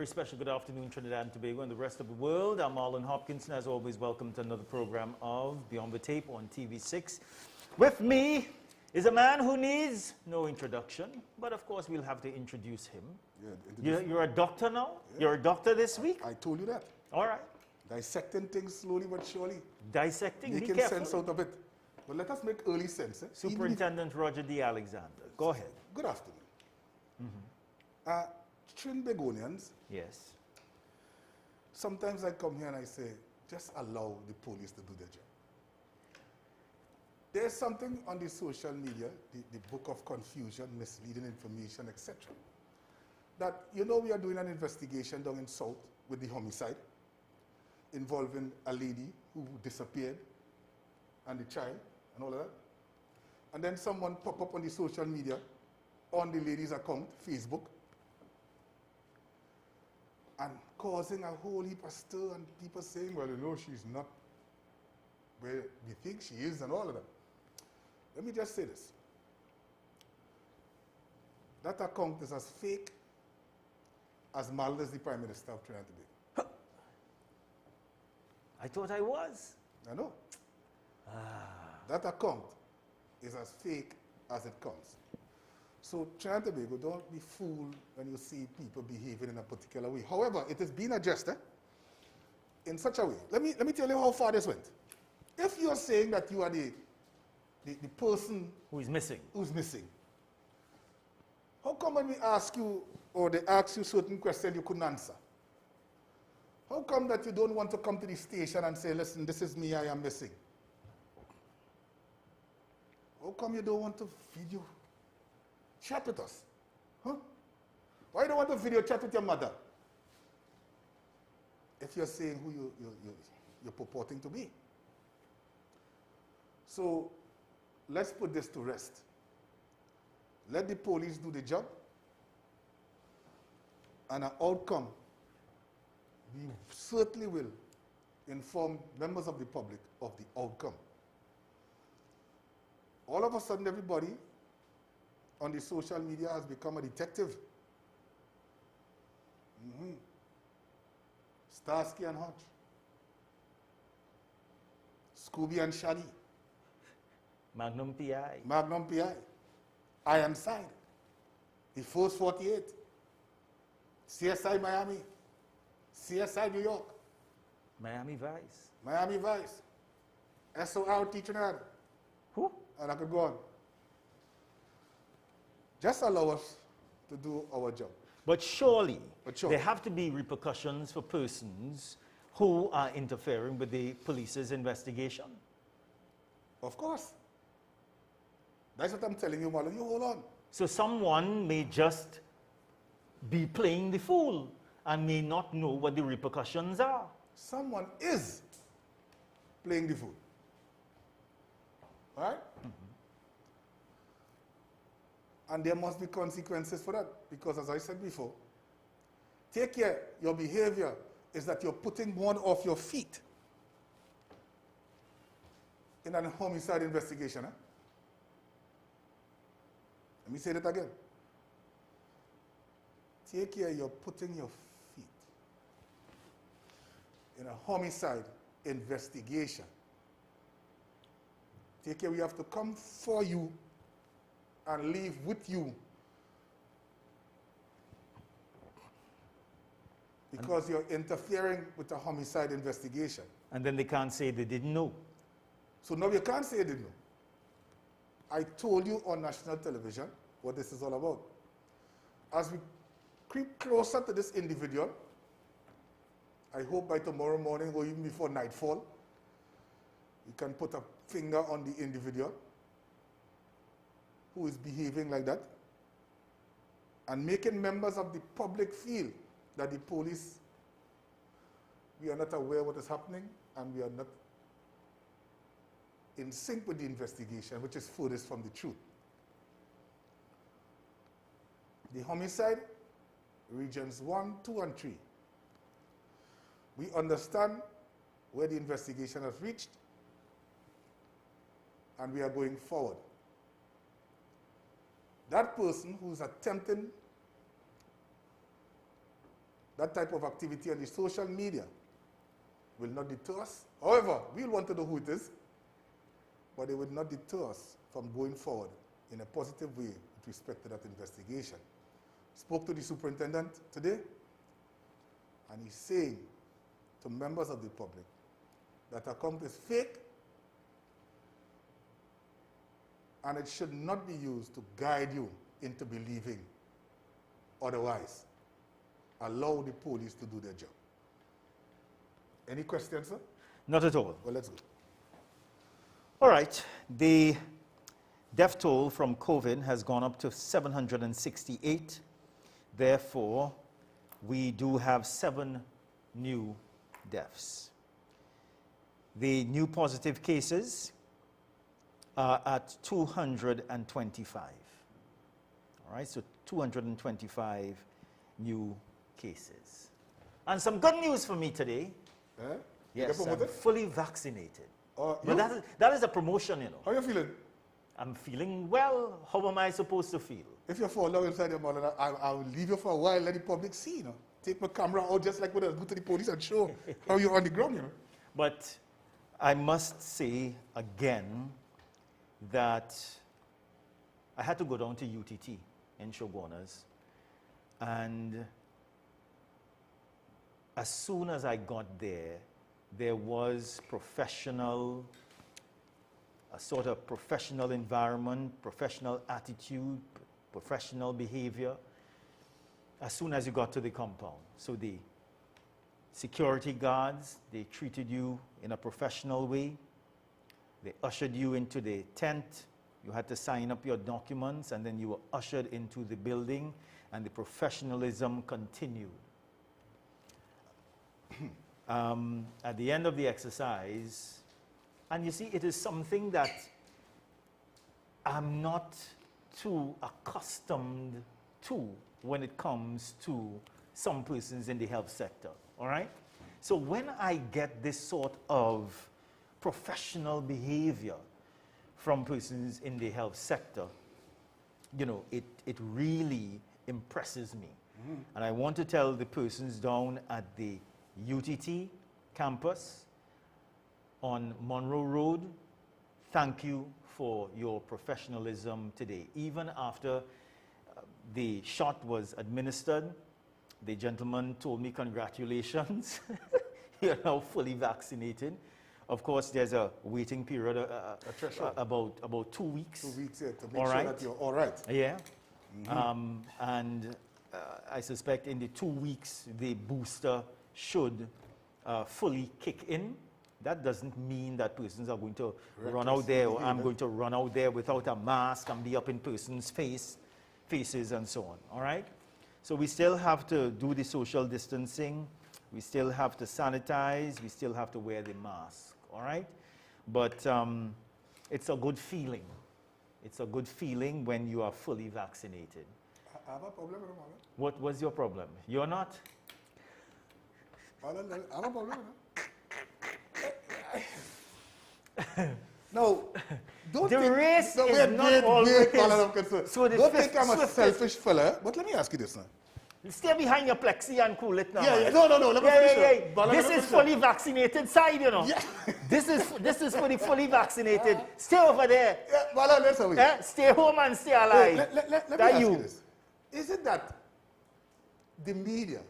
very special good afternoon, Trinidad and Tobago and the rest of the world. I'm Marlon Hopkinson. As always, welcome to another program of Beyond the Tape on TV6. With me is a man who needs no introduction, but of course we'll have to introduce him. Yeah, you're a doctor now? Yeah. You're a doctor this week? I told you that. All right. Dissecting things slowly but surely. Dissecting? Making sense out of it. But let us make early sense. Eh? Superintendent Roger D. Alexander. Go ahead. Good afternoon. Trinbagonians, yes. Sometimes I come here and I say, just allow the police to do their job. There's something on the social media, the book of confusion, misleading information, etc. That, you know, we are doing an investigation down in South with the homicide involving a lady who disappeared and the child and all of that. And then someone pop up on the social media on the lady's account, Facebook, and causing a whole heap of stir and people saying, well, you know, she's not where we think she is and all of that. Let me just say this. That account is as fake as mild as the Prime Minister of Trinidad and Tobago. I thought I was. I know. That account is as fake as it comes. So Trinidad and Tobago, don't be fooled when you see people behaving in a particular way. However, it is being adjusted in such a way. Let me tell you how far this went. If you are saying that you are the person who is missing, how come when we ask you or they ask you certain questions you couldn't answer? How come that you don't want to come to the station and say, listen, this is me, I am missing? How come you don't want to video chat with us? Huh? Why don't you want to video chat with your mother? If you're saying who you're purporting to be. So let's put this to rest. Let the police do the job, and an outcome, we certainly will inform members of the public of the outcome. All of a sudden, everybody on the social media has become a detective. Starsky and Hutch, Scooby and Shaggy, Magnum PI, Ironside, the Force 48, CSI Miami, CSI New York, Miami Vice, SOR Trinidad. Who? And I could go on. Just allow us to do our job. But surely, there have to be repercussions for persons who are interfering with the police's investigation. Of course. That's what I'm telling you, Marlon. You hold on. So someone may just be playing the fool and may not know what the repercussions are. Someone is playing the fool. All right? And there must be consequences for that. Because as I said before, take care, your behavior is that you're putting one off your feet in an homicide investigation. Huh? Let me say that again. Take care, you're putting your feet in a homicide investigation. Take care, we have to come for you and leave with you because you're interfering with a homicide investigation. And then they can't say they didn't know. So now you can't say they didn't know. I told you on national television what this is all about. As we creep closer to this individual, I hope by tomorrow morning or even before nightfall, we can put a finger on the individual who is behaving like that and making members of the public feel that the police, we are not aware of what is happening and we are not in sync with the investigation, which is furthest from the truth. The homicide, regions 1, 2, and 3. We understand where the investigation has reached and we are going forward. That person who is attempting that type of activity on the social media will not deter us. However, we'll want to know who it is, but it will not deter us from going forward in a positive way with respect to that investigation. Spoke to the superintendent today, and he's saying to members of the public that account is fake and it should not be used to guide you into believing otherwise. Allow the police to do their job. Any questions, sir? Not at all. Well, let's go. All right. The death toll from COVID has gone up to 768. Therefore, we do have 7 new deaths. The new positive cases are at 225. All right, so 225 new cases. And some good news for me today. Eh? Yes, I'm fully vaccinated. But that is a promotion, you know. how are you feeling? I'm feeling well. How am I supposed to feel? If you fall down inside your mother, I'll leave you for a while, let the public see, you know. Take my camera out just like when I go to the police and show how you're on the ground, you know. But I must say again that I had to go down to UTT in Shogunas, and as soon as I got there, there was a sort of professional environment, professional attitude, professional behavior, as soon as you got to the compound. So the security guards, they treated you in a professional way. They ushered you into the tent. You had to sign up your documents, and then you were ushered into the building, and the professionalism continued. At the end of the exercise, and you see, it is something that I'm not too accustomed to when it comes to some persons in the health sector, all right? So when I get this sort of professional behavior from persons in the health sector, you know, it really impresses me. And I want to tell the persons down at the UTT campus on Monroe Road, thank you for your professionalism today. Even after the shot was administered, the gentleman told me congratulations, you're now fully vaccinated. Of course, there's a waiting period, about 2 weeks. 2 weeks, yeah, to make sure that you're all right. Yeah. And I suspect in the 2 weeks, the booster should fully kick in. That doesn't mean that persons are going to run out there, or I'm going to run out there without a mask and be up in persons' faces and so on, all right? So we still have to do the social distancing. We still have to sanitize. We still have to wear the mask, all right? But it's a good feeling. It's a good feeling when you are fully vaccinated. I have a problem with Marlon. What was your problem? You're not? Marlon, I have a problem. No, don't the think, race no, is not always... So don't think I'm a selfish fella, but let me ask you this now. Stay behind your plexi and cool it now. Yeah, no, let me finish. This is fully vaccinated side, you know. Yeah. this is for the fully vaccinated. Stay over there. Yeah, well, let's away. Stay home and stay alive. Let me ask you this. Is it that the media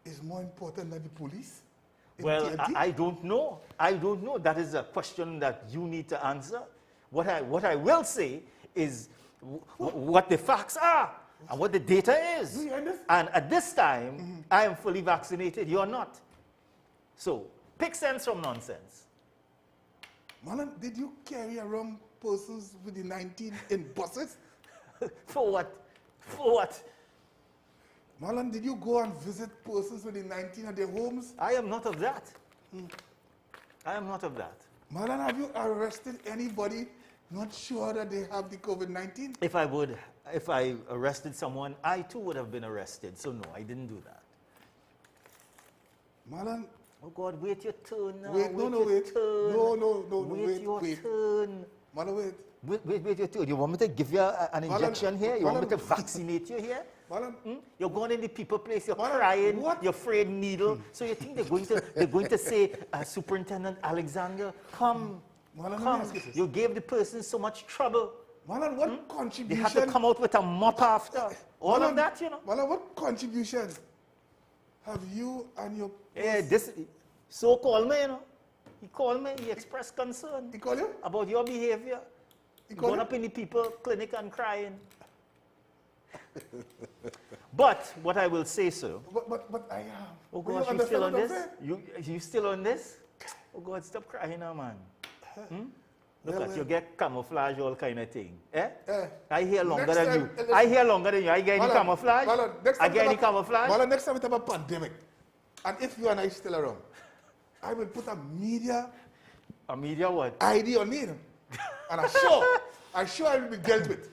is more important than the police? Well, I don't know. I don't know. That is a question that you need to answer. What I will say is what the facts are and what the data is. And at this time, I am fully vaccinated. You're not. So pick sense from nonsense. Marlon, did you carry around persons with the 19 in buses? For what? For what? Marlon, did you go and visit persons with the 19 at their homes? I am not of that. I am not of that. Marlon, have you arrested anybody not sure that they have the COVID-19? If I arrested someone, I too would have been arrested. So no, I didn't do that. Marlon. Oh God, wait your turn now. Wait your turn. Wait your turn. Marlon, wait. Wait your turn. You want me to give you an injection here? You want me to vaccinate you here? You're going in the people place, you're Marlon, crying, what? you're afraid needle. So you think they're going to say, Superintendent Alexander, come, Marlon, let me come. ask you this. You gave the person so much trouble. Marlon, what They contribution? had to come out with a mop after. All of that, you know. Marlon, what contribution have you and your Yeah, this so called me, you know. He called me, he expressed concern He call you? about your behavior. He call Going you? up in the people clinic and crying. But what I will say, sir. But I am. Oh Will gosh, you understand still on what I'm this? saying? You still on this? Oh God, stop crying now, man. Look Well, at you get camouflage, all kind of thing. Eh? Eh. I hear longer Next than time, you. listen. I hear longer than you. I get any Marlon, camouflage? Marlon, next I time get we any have a- camouflage? Marlon, next time we have a pandemic, and if you and I still around, I will put a media A media what? ID on it, and I'm sure I will be dealt with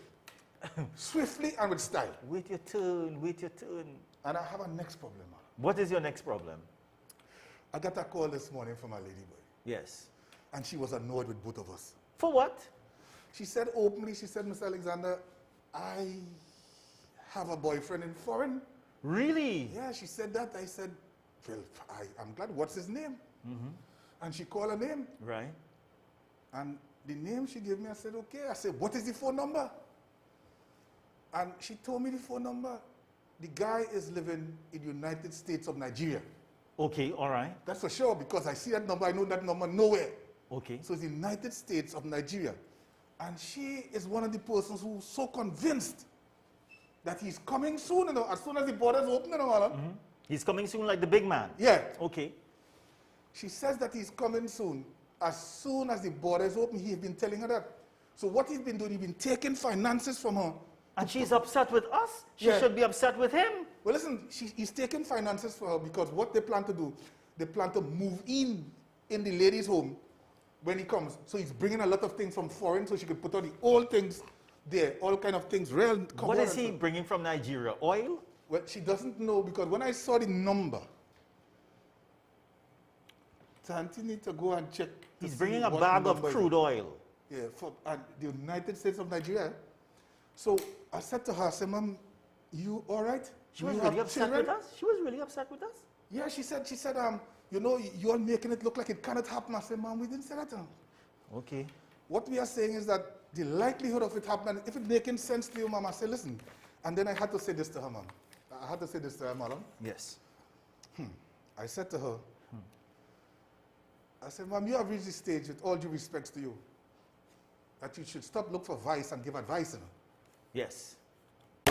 swiftly and with style. Wait your turn, wait your turn. And I have a next problem, Marlon. What is your next problem? I got a call this morning from a lady boy, Yes. and she was annoyed with both of us. For what? She said openly, she said, Mr. Alexander, I have a boyfriend in foreign. Really? Yeah, she said that. I said, well, I'm glad. What's his name? And she called her name. Right. And the name she gave me, I said, okay. I said, what is the phone number? And she told me the phone number. The guy is living in the United States of Nigeria. Okay, all right. That's for sure, because I see that number, I know that number nowhere. Okay. So it's the United States of Nigeria. And she is one of the persons who's so convinced that he's coming soon, you know, as soon as the borders open, you know, Alan. He's coming soon like the big man. Yeah. Okay. She says that he's coming soon. As soon as the borders open, he's been telling her that. So what he's been doing, he's been taking finances from her. And she's upset with us? She Yeah. should be upset with him. Well, listen, he's taking finances for her because what they plan to do, they plan to move in the lady's home when he comes. So he's bringing a lot of things from foreign so she could put all the old things there, all kind of things. What is he bringing from Nigeria? Oil? Well, she doesn't know because when I saw the number, Tanti need to go and check. He's bringing a bag of crude oil. Yeah, for the United States of Nigeria. So I said to her, I said, Mom, you all right? She was You really have upset children?" with us? She was really upset with us? Yeah, she said, you know, you're making it look like it cannot happen. I said, Mom, we didn't say that. Okay. What we are saying is that the likelihood of it happening, if it making sense to you, Mom, I said, listen. And then I had to say this to her, Mom. I had to say this to her, Madam. Yes. I said to her, I said, Mom, you have reached the stage, with all due respects to you, that you should stop look for advice and give advice. You know? Yes. I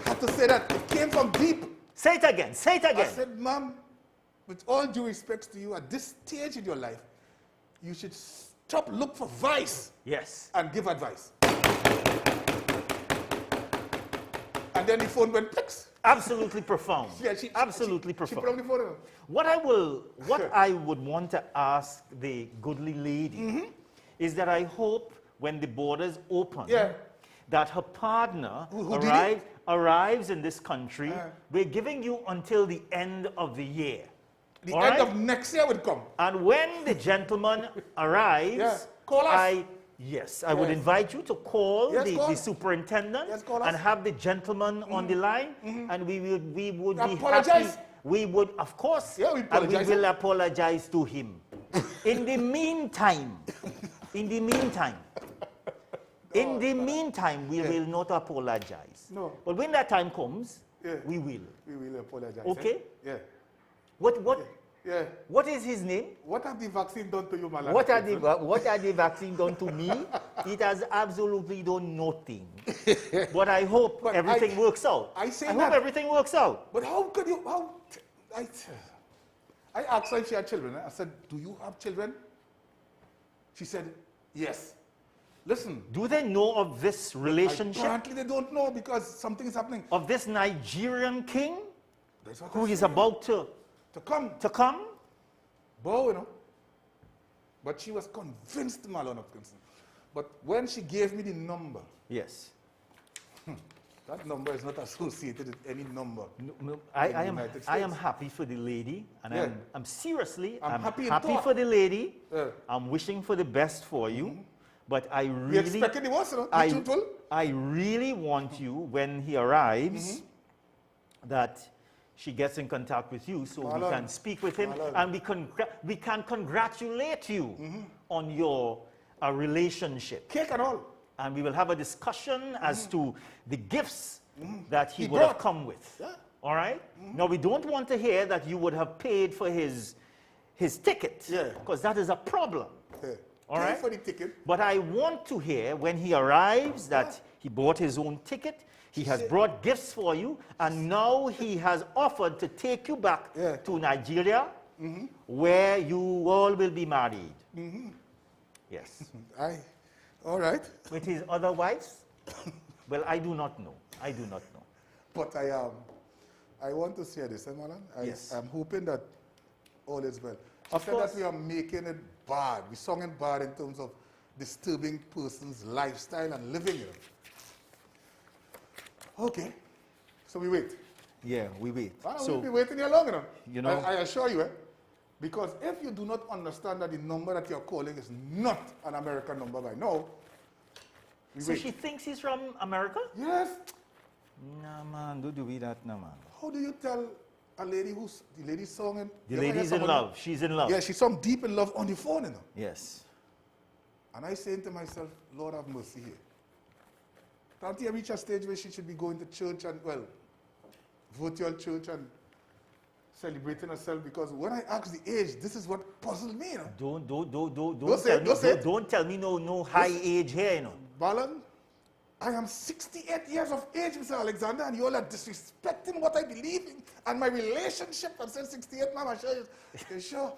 had to say that. It came from deep. Say it again. Say it I again. said, Mom, with all due respects to you, at this stage in your life, you should stop look for advice Yes. and give advice. And then the phone went clicks. Absolutely profound. Yeah, Absolutely she profound. put on the phone. You know. What I would want to ask the goodly lady is that I hope when the borders open, Yeah. that her partner Who did it? arrives in this country. We're giving you until the end of the year. The All end right? of next year would come. And when the gentleman arrives, Yeah. Call us. I would Yes. invite you to call Yes, the call. superintendent Yes, call us. and have the gentleman on the line, and we would be Apologize. happy. We would, of course, Yeah, we and apologize. we will apologize to him. In the meantime, we will not apologize. No. But when that time comes, Yeah. we will. We will apologize. Okay? Yeah. What is his name? What have the vaccine done to you, Malan? What are the vaccine done to me? It has absolutely done nothing. But I hope But everything works out. I say hope that- everything works out. But how could you? I asked her if she had children. I said, "Do you have children?" She said, "Yes." Listen, Do they know of this relationship? apparently they don't know because something is happening. Of this Nigerian king That's what who I is said. about to come? Bow, you know. But she was convinced, Marlon Hopkinson. But when she gave me the number, Yes. that number is not associated with any number. No, in the United I am States. happy for the lady, and Yeah. I'm seriously, I'm happy in happy thought. for the lady. Yeah. I'm wishing for the best for you. But I We really, expected the worst, you know? Be truthful. I really want you, when he arrives, that she gets in contact with you so we can speak with him and we can congratulate you on your relationship. Cake and all. And we will have a discussion as to the gifts that he would have come with. Yeah. All right? Now, we don't want to hear that you would have paid for his ticket. Yeah. Because that is a problem. Yeah. All Pay right? for the ticket. But I want to hear when he arrives that he bought his own ticket, he has brought gifts for you, and now he has offered to take you back to Nigeria, where you all will be married. Yes. All right. With his other wives? Well, I do not know. I do not know. But I want to say this, Malan. Yes. I'm hoping that all is well. Of She said course. that we are making it bad. We're songing bad in terms of disturbing person's lifestyle and living, you know. Okay. So we wait. Yeah, we wait. We'll be waiting here long enough. You know, I assure you, because if you do not understand that the number that you're calling is not an American number by now, we so wait. she thinks he's from America? Yes. Nah, man, don't do that, no, man. How do you tell a lady who's the lady's song? The lady's in love. She's in love. Yeah, she's sung deep in love on the phone, you know. Yes. And I saying to myself, Lord have mercy here. Can't you reach a stage where she should be going to church and, well, virtual church and celebrating herself? Because when I asked the age, this is what puzzled me, you know. Don't tell me no high age here, you know. Balan, I am 68 years of age, Mr. Alexander, and you all are disrespecting what I believe in and my relationship. I'm saying 68, ma'am, I show you. You sure?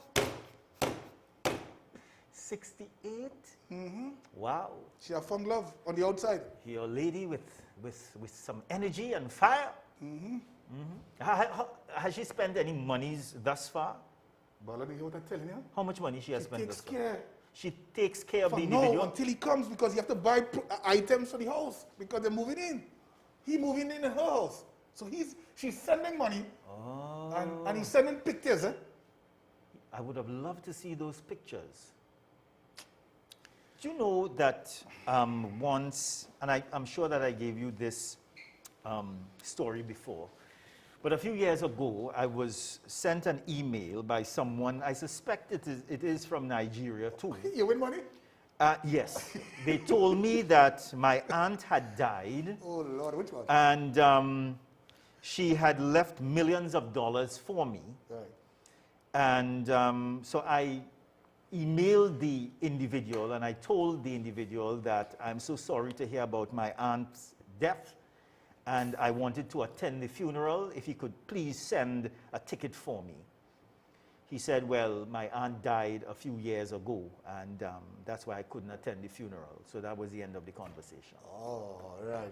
68? Wow. She have found love on the outside. You're a lady with some energy and fire. Has she spent any monies thus far? Balan, you hear what I'm telling you? How much money she has She spent takes thus far? care. She takes care of the No, individual? until he comes, because you have to buy items for the house because they're moving in. He moving in her house. So she's sending money and he's sending pictures. I would have loved to see those pictures. Do you know that once, and I'm sure that I gave you this story before, but a few years ago, I was sent an email by someone, I suspect it is from Nigeria too. You win money? Yes. They told me that my aunt had died. Oh, Lord, which one? And she had left millions of dollars for me. Right. And so I emailed the individual and I told the individual that I'm so sorry to hear about my aunt's death and I wanted to attend the funeral. If he could please send a ticket for me. He said, well, my aunt died a few years ago and that's why I couldn't attend the funeral. So that was the end of the conversation. Oh, right.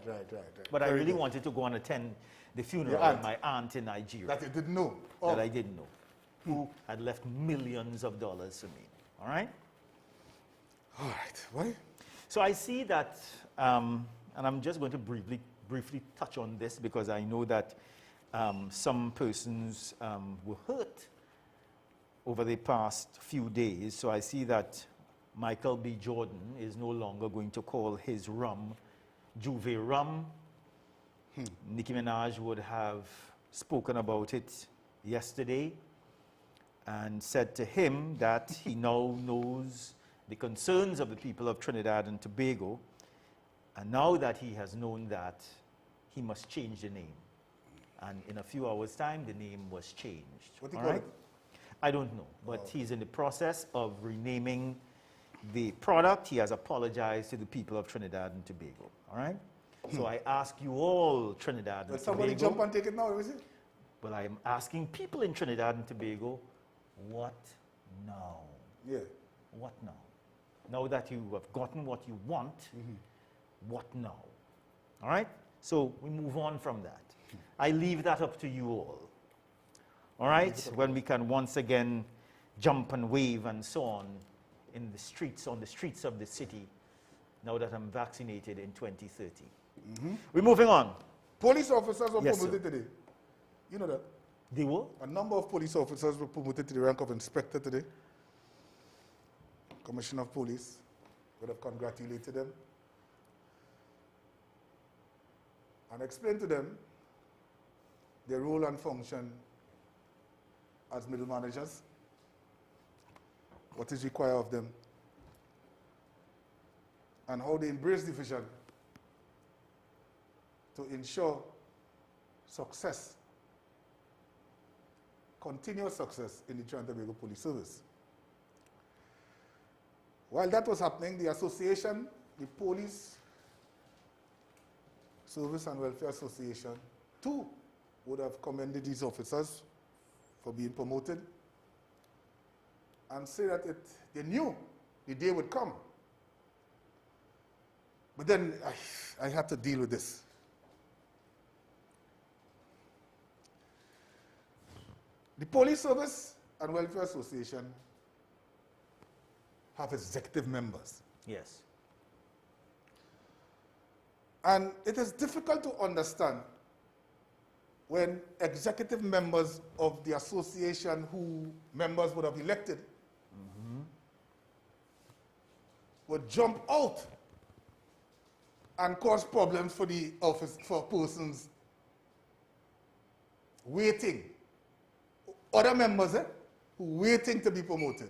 But I really wanted to go and attend the funeral of my aunt in Nigeria. That you didn't know. That I didn't know. Who had left millions of dollars to me. All right? All right. Why? So I see that, and I'm just going to briefly touch on this because I know that some persons were hurt over the past few days. So I see that Michael B. Jordan is no longer going to call his rum Juve rum. Nicki Minaj would have spoken about it yesterday and said to him that he now knows the concerns of the people of Trinidad and Tobago, and now that he has known that, he must change the name. And in a few hours' time, the name was changed. What do you call it? I don't know, but he's in the process of renaming the product. He has apologized to the people of Trinidad and Tobago. All right? So I ask you all, Trinidad and Tobago. Somebody jump and take it now, is it? Well, I am asking people in Trinidad and Tobago, what now? Yeah. What now? Now that you have gotten what you want, what now? All right? So we move on from that. I leave that up to you all. All right? When we can once again jump and wave and so on in the streets, on the streets of the city, now that I'm vaccinated in 2030. We're moving on. Police officers were Yes, promoted today. You know that? They were? A number of police officers were promoted to the rank of inspector today. Commissioner of Police. would have congratulated them and explained to them their role and function as middle managers, what is required of them, and how they embrace the vision to ensure success, continuous success in the Trinidad and Tobago Police Service. While that was happening, the association, the Police Service and Welfare Association, too, would have commended these officers for being promoted and say that they knew the day would come. But then I had to deal with this. The Police Service and Welfare Association have executive members. Yes. And it is difficult to understand when executive members of the association who members would have elected would jump out and cause problems for the office, for persons waiting, other members who waiting to be promoted.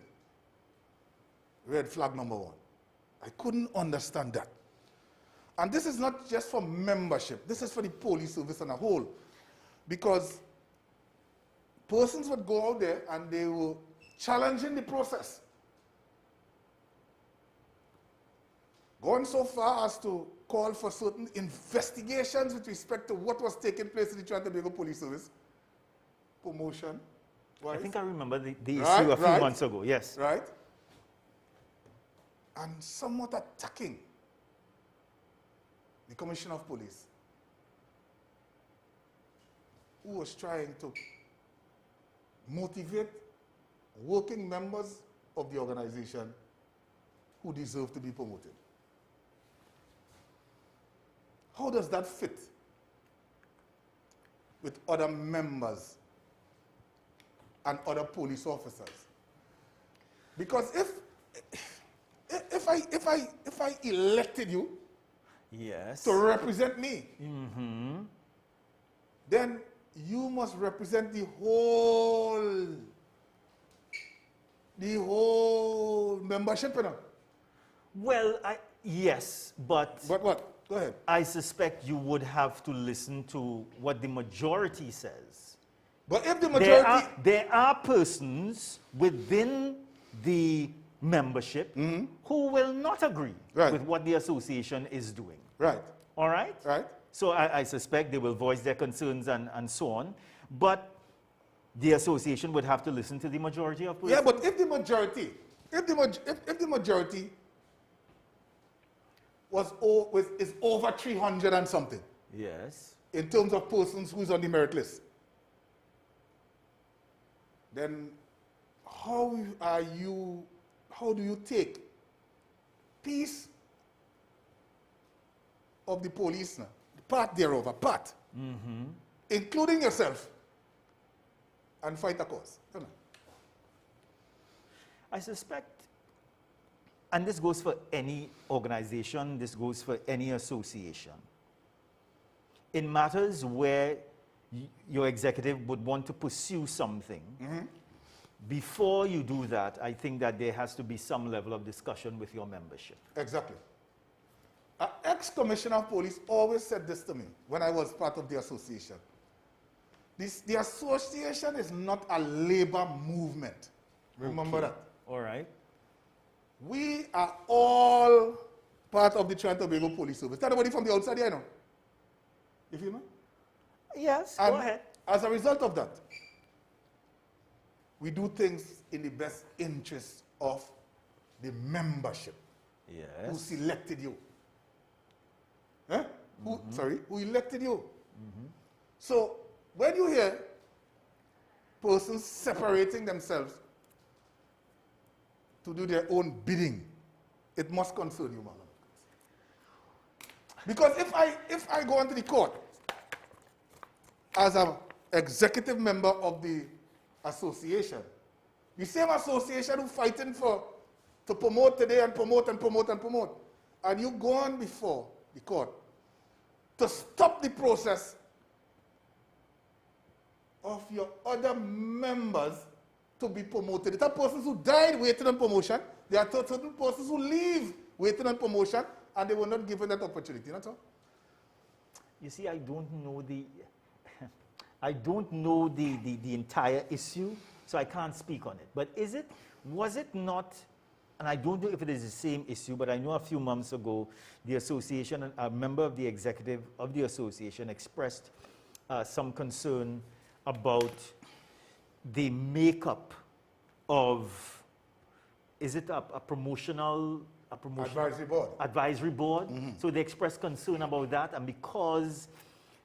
Red flag number one. I couldn't understand that. And this is not just for membership, this is for the police service as a whole. Because persons would go out there and they were challenging the process. Going so far as to call for certain investigations with respect to what was taking place in the Trinidad and Tobago Police Service. Promotion. I think I remember the issue a few months ago, yes. Right? And somewhat attacking the Commissioner of Police, who was trying to motivate working members of the organization who deserve to be promoted. How does that fit with other members and other police officers? Because if I elected you, yes, to represent me, then you must represent the whole membership, you know? Well, yes, but what? Go ahead. I suspect you would have to listen to what the majority says. But if the majority... There are persons within the membership who will not agree with what the association is doing. Right. All right? Right. So I suspect they will voice their concerns and so on. But the association would have to listen to the majority of persons. Yeah, but if the majority is over 300 and something. Yes. In terms of persons who's on the merit list, then how do you take piece of the police now, part thereof, including yourself, and fight a cause? I suspect, and this goes for any organization, this goes for any association, in matters where your executive would want to pursue something, before you do that, I think that there has to be some level of discussion with your membership. Exactly. An ex-commissioner of police always said this to me when I was part of the association. The association is not a labor movement. Remember that. All right. We are all part of the Trinidad and Tobago Police Service. Tell anybody from the outside here, you know? If you know? Yes, and go ahead. As a result of that, we do things in the best interest of the membership. Yes. Who selected you. Who elected you. So, when you hear persons separating themselves to do their own bidding, it must concern you, madam. Because if I go onto the court as an executive member of the association, the same association who fighting for to promote today and promote and promote and promote. And you go on before the court to stop the process of your other members to be promoted. There are persons who died waiting on promotion. There are certain persons who leave waiting on promotion, and they were not given that opportunity. That's all. You see, I don't know the I don't know the entire issue, so I can't speak on it. But was it not, and I don't know if it is the same issue, but I know a few months ago, the association, a member of the executive of the association expressed some concern about the makeup of, is it a promotional advisory board? Mm-hmm. So they expressed concern about that, and because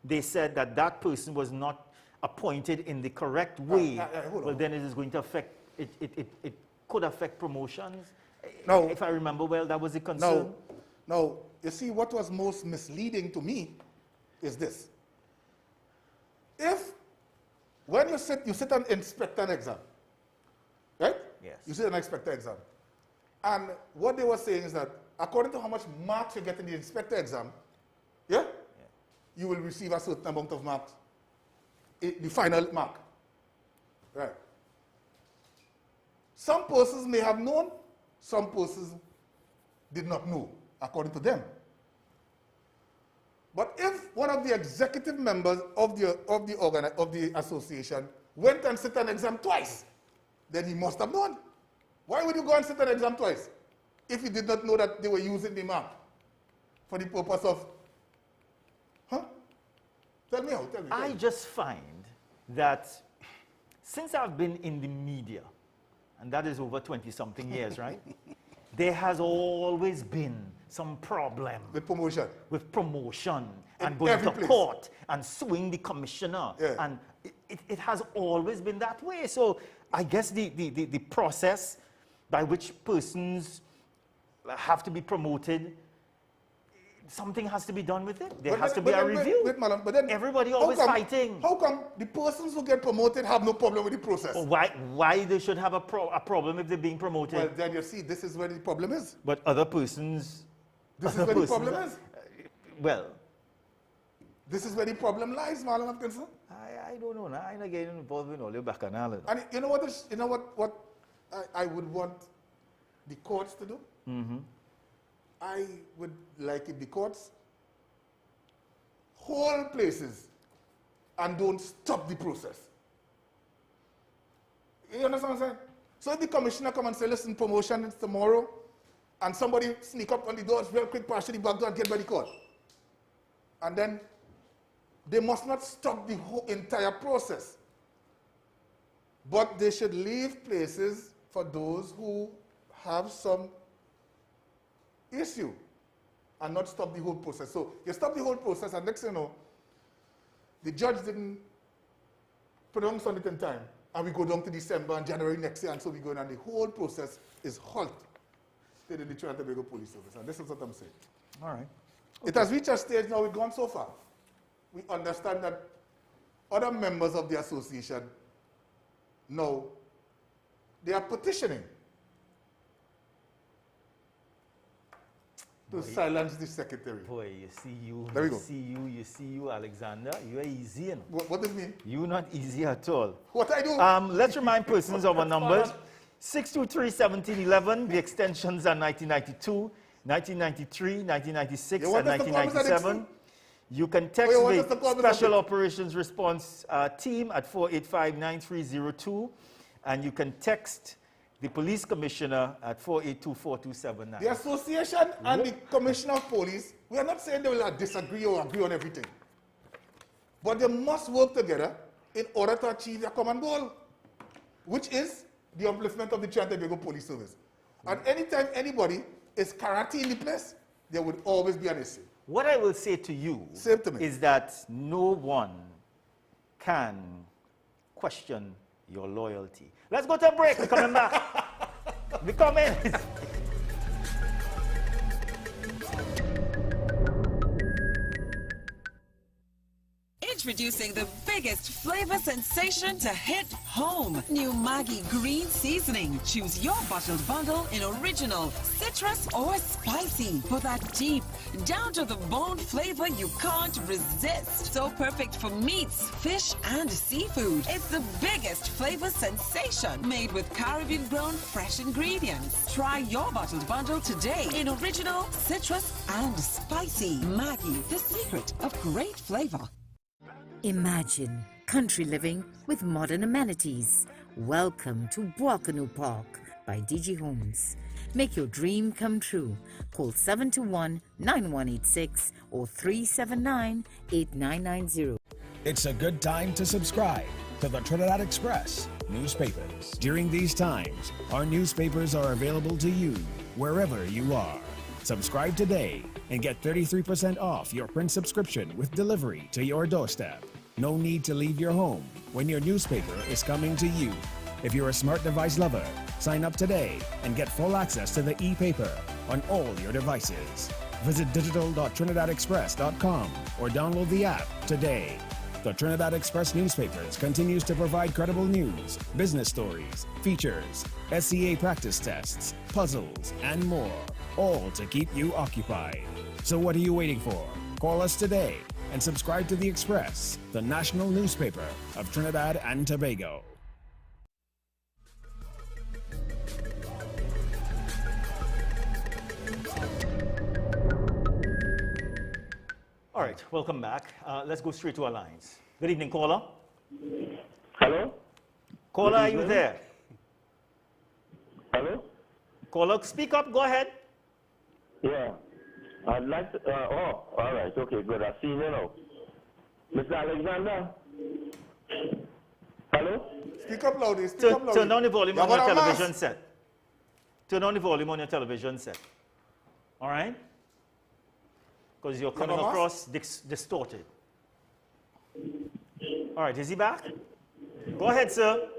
they said that that person was not appointed in the correct way, well, then it is going to affect, it could affect promotions. No. If I remember well, that was the concern. No, you see, what was most misleading to me is this. If, when you sit and inspect an exam, right? Yes. You sit and inspect the exam. And what they were saying is that according to how much marks you get in the inspector exam, yeah, you will receive a certain amount of marks, the final mark. Right. Some persons may have known, some persons did not know, according to them. But if one of the executive members of the association went and sit an exam twice, then he must have known. Why would you go and sit an exam twice if you did not know that they were using the mark for the purpose of, huh? Tell me how, tell me. I just find that since I've been in the media, and that is over 20-something years, right? There has always been some problem with promotion. With promotion and going to court and suing the commissioner. Yeah. And it has always been that way. So I guess the process by which persons have to be promoted, something has to be done with it. There has to be a review. Wait, madam, but then everybody always fighting. How come the persons who get promoted have no problem with the process? Well, why they should have a problem if they're being promoted? Well, then you see, this is where the problem is. But other persons... This is where the problem is. Well... This is where the problem lies, Marlon Hopkinson. I don't know. I ain't getting involved in all your bacchanal. And you know what I would want the courts to do? Mm-hmm. I would like if the courts hold places and don't stop the process. You understand what I'm saying? So if the commissioner come and say, listen, promotion is tomorrow, and somebody sneak up on the doors real quick, pass the back door and get by the court. And then they must not stop the whole entire process. But they should leave places for those who have some issue and not stop the whole process. So you stop the whole process, and next thing you know, the judge didn't pronounce on it in time, and we go down to December and January next year, and so we go on, and the whole process is halt. Stayed in the Trinidad and Tobago Police Service, and this is what I'm saying. All right. Okay. It has reached a stage now, we've gone so far. We understand that other members of the association now, they are petitioning to silence the secretary. Boy, you see you, there we go. You see you, Alexander. You are easy. You know? What does it mean? You're not easy at all. What I do? Let's remind persons of our numbers. 623-1711, the extensions are 1992, 1993, 1996, and 1997. You can text the Special Operations Response Team at 485-9302, and you can text the Police Commissioner at 482-4279. The association and the Commissioner of Police, we are not saying they will disagree or agree on everything. But they must work together in order to achieve their common goal, which is the upliftment of the Trinidad and Tobago Police Service. And anytime anybody is karate in the place, there would always be an issue. What I will say to you is that no one can question your loyalty. Let's go to a break. We're coming back. We're coming. Introducing the biggest flavor sensation to hit home. New Maggi Green Seasoning. Choose your bottled bundle in original, citrus, or spicy for that deep, down-to-the-bone flavor you can't resist. So perfect for meats, fish, and seafood. It's the biggest flavor sensation made with Caribbean-grown fresh ingredients. Try your bottled bundle today in original, citrus, and spicy. Maggi, the secret of great flavor. Imagine country living with modern amenities. Welcome to Buakanu Park by DG Homes. Make your dream come true. Call 721-9186 or 379-8990. It's a good time to subscribe to the Trinidad Express newspapers. During these times, our newspapers are available to you wherever you are. Subscribe today and get 33% off your print subscription with delivery to your doorstep. No need to leave your home when your newspaper is coming to you. If you're a smart device lover, sign up today and get full access to the e-paper on all your devices. Visit digital.trinidadexpress.com or download the app today. The Trinidad Express newspapers continues to provide credible news, business stories, features, SCA practice tests, puzzles, and more, all to keep you occupied. So what are you waiting for? Call us today and subscribe to the Express, the national newspaper of Trinidad and Tobago. All right, welcome back. Let's go straight to our lines. Good evening, caller. Hello? Caller, are you there? Hello? Caller, speak up, go ahead. Yeah. I'd like to, all right, okay, good. I see you now. Mr. Alexander? Hello? Speak up loudly, speak up loudly. Turn down the volume on You're your gonna television mask. set. Turn down the volume on your television set. All right? Because you're coming You're gonna across distorted. All right, is he back? Go ahead, sir.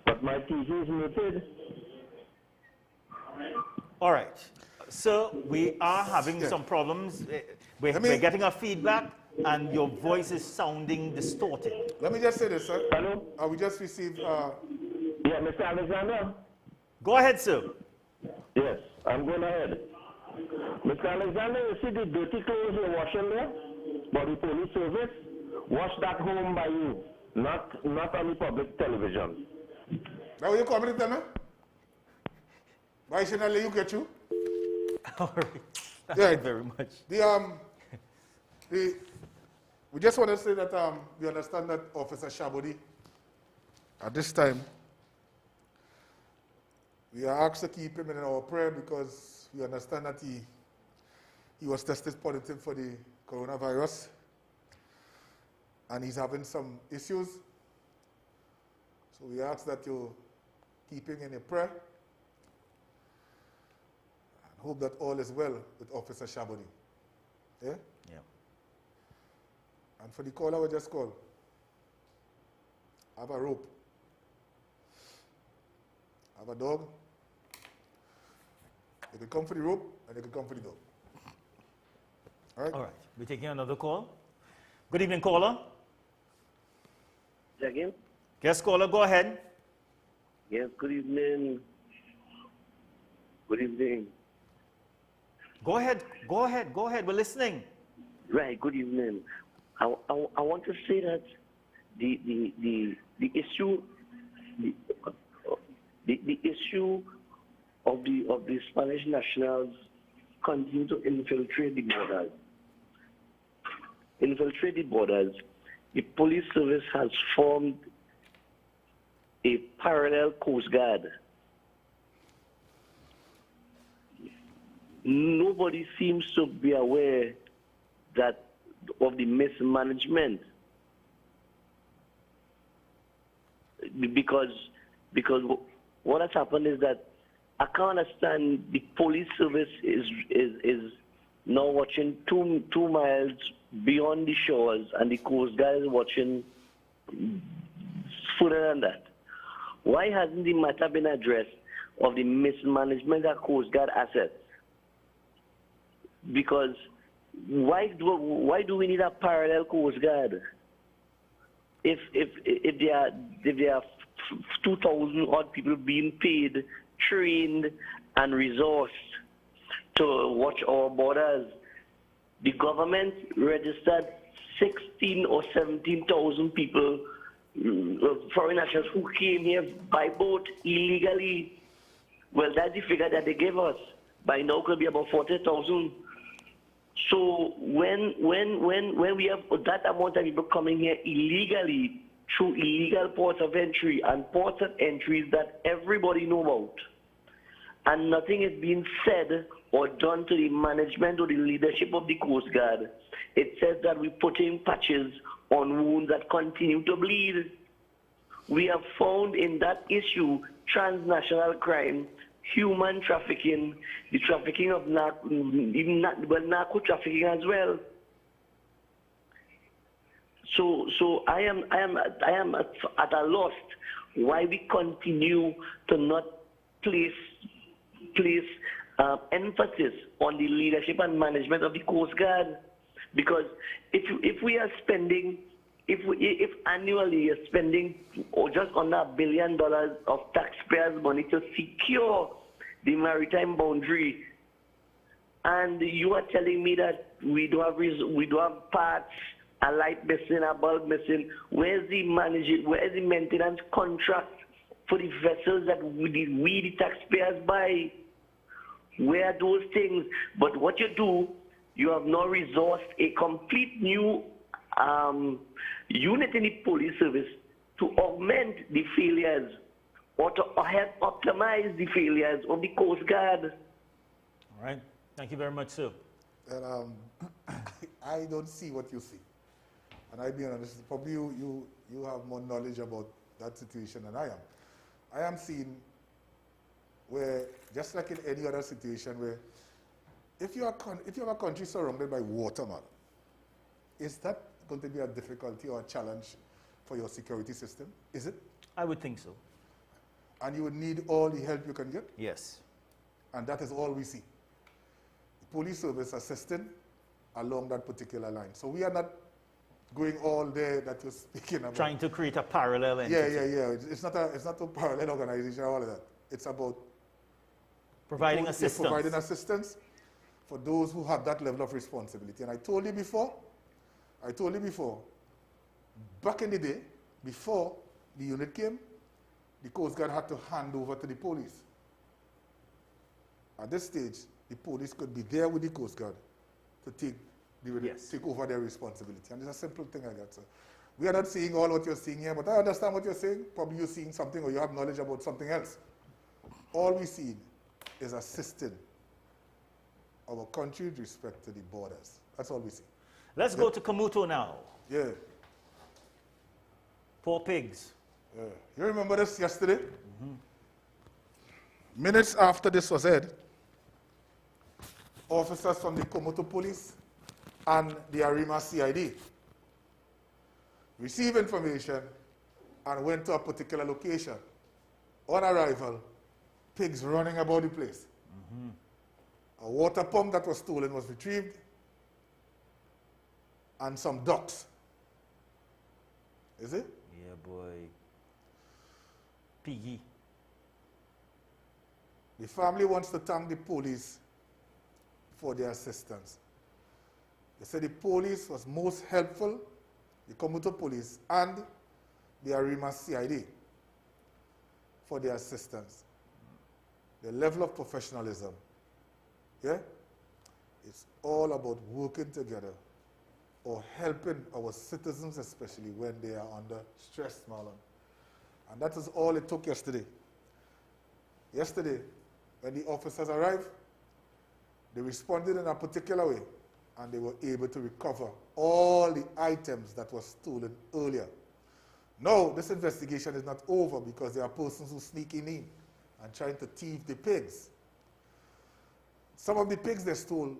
But my TV is muted. All right. So we are having some problems. We're getting a feedback and your voice is sounding distorted. Let me just say this, sir. Hello? We just received... Yeah, Mr. Alexander? Go ahead, sir. Yes, I'm going ahead. Mr. Alexander, you see the dirty clothes you're washing there? By the police service? Wash that home by you, not on the public television. Now you come to tell me? Why should I let you get you? All right. Thank Yeah. you very much. We just want to say that we understand that Officer Shabodi, at this time, we are asked to keep him in our prayer because we understand that he was tested positive for the coronavirus and he's having some issues. So we ask that you keep him in your prayer and hope that all is well with Officer Shabodi. Yeah? Yeah. And for the caller, we just call. Have a rope. Have a dog. They can come for the rope and they can come for the dog. All right? All right. We're taking another call. Good evening, caller. Again? Yes, caller, go ahead. Yes, good evening. Good evening. Go ahead. Go ahead. Go ahead. We're listening. Right, good evening. I want to say that the issue the issue of the Spanish nationals continue to infiltrate the borders. The police service has formed a parallel Coast Guard. Nobody seems to be aware of the mismanagement, because what has happened is that I can't understand the police service is now watching two miles beyond the shores, and the Coast Guard is watching further than that. Why hasn't the matter been addressed of the mismanagement of Coast Guard assets? Because why do we need a parallel Coast Guard? If there are 2,000 odd people being paid, trained, and resourced to watch our borders, the government registered 16 or 17,000 people, foreign nationals who came here by boat illegally. Well, that's the figure that they gave us. By now, it could be about 40,000. So when we have that amount of people coming here illegally through illegal ports of entry and ports of entries that everybody know about, and nothing is being said or done to the management or the leadership of the Coast Guard, it says that we're putting patches on wounds that continue to bleed. We have found in that issue transnational crime, human trafficking, the trafficking of narco trafficking as well. So I am at a loss why we continue to not place emphasis on the leadership and management of the Coast Guard, because if we are spending, if annually you're spending just under $1 billion of taxpayers' money to secure the maritime boundary, and you are telling me that we do have parts, a light missing, a bulb missing, where's the maintenance contract for the vessels that we the taxpayers buy? Where are those things? But what you do, you have now resourced a complete new unit in the police service to augment the failures or to help optimize the failures of the Coast Guard. All right. Thank you very much, sir. And, I don't see what you see. And I be honest, probably you have more knowledge about that situation than I am. I am seeing where, just like in any other situation, where if you have a country surrounded by water, man, is that going to be a difficulty or a challenge for your security system? Is it? I would think so. And you would need all the help you can get? Yes. And that is all we see. The police service assisting along that particular line. So we are not going all there that you're speaking about. Trying to create a parallel entity. Yeah. It's not a parallel organization, all of that. It's about providing assistance. Providing assistance for those who have that level of responsibility. And I told you before, back in the day, before the unit came, the Coast Guard had to hand over to the police. At this stage, the police could be there with the Coast Guard to take over their responsibility. And it's a simple thing like that. So we are not seeing all what you're seeing here, but I understand what you're saying. Probably you're seeing something or you have knowledge about something else. All we see is assisting our country with respect to the borders. That's all we see. Let's go to Kamuto now. Yeah. Poor pigs. Yeah. You remember this yesterday? Minutes after this was aired, officers from the Komoto Police and the Arima CID received information and went to a particular location. On arrival, pigs running about the place. A water pump that was stolen was retrieved, and some ducks. Is it? Yeah, boy. Piggy. The family wants to thank the police for their assistance. They said the police was most helpful, the Komoto Police and the Arima CID, for their assistance. The level of professionalism, yeah? It's all about working together or helping our citizens, especially when they are under stress, Marlon. And that is all it took yesterday. Yesterday, when the officers arrived, they responded in a particular way, and they were able to recover all the items that were stolen earlier. No, this investigation is not over because there are persons who sneaking in and trying to thieve the pigs. Some of the pigs they stole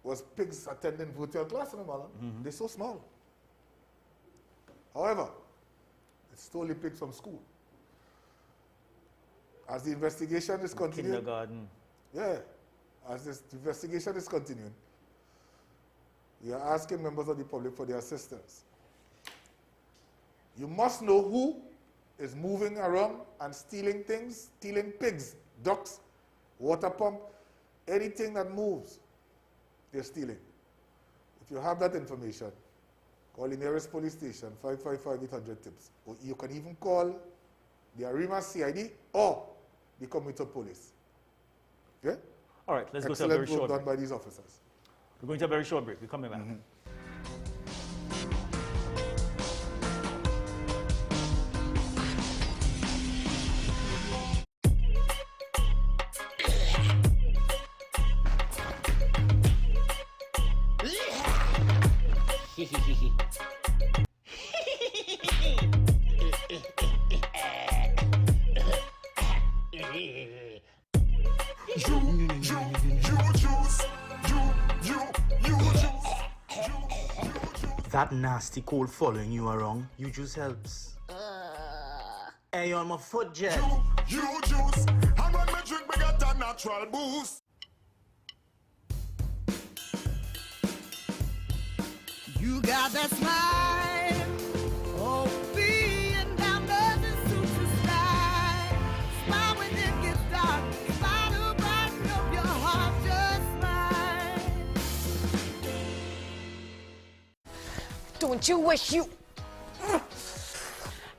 was pigs attending virtual class in Malala. They're so small. However, they stole the pigs from school. As the investigation is continuing, Kindergarten. yeah, as this investigation is continuing, We are asking members of the public for their assistance. You must know who is moving around and stealing things, stealing pigs, ducks, water pump, anything that moves, they're stealing. If you have that information, call the nearest police station, 555-800-TIPS. Or you can even call the Arima CID or the commuter police. Okay? All right, let's go to a Excellent very work short done break. by these officers. We're going to a very short break. We're coming back. That nasty cold following you around, you juice helps. Hey, on my foot, Jet. You juice, and when me drink, me get a natural boost. You got that smile. Oh, being down there, the super style. Smile when it gets dark. Smile to brighten up your heart, just smile. Don't you wish you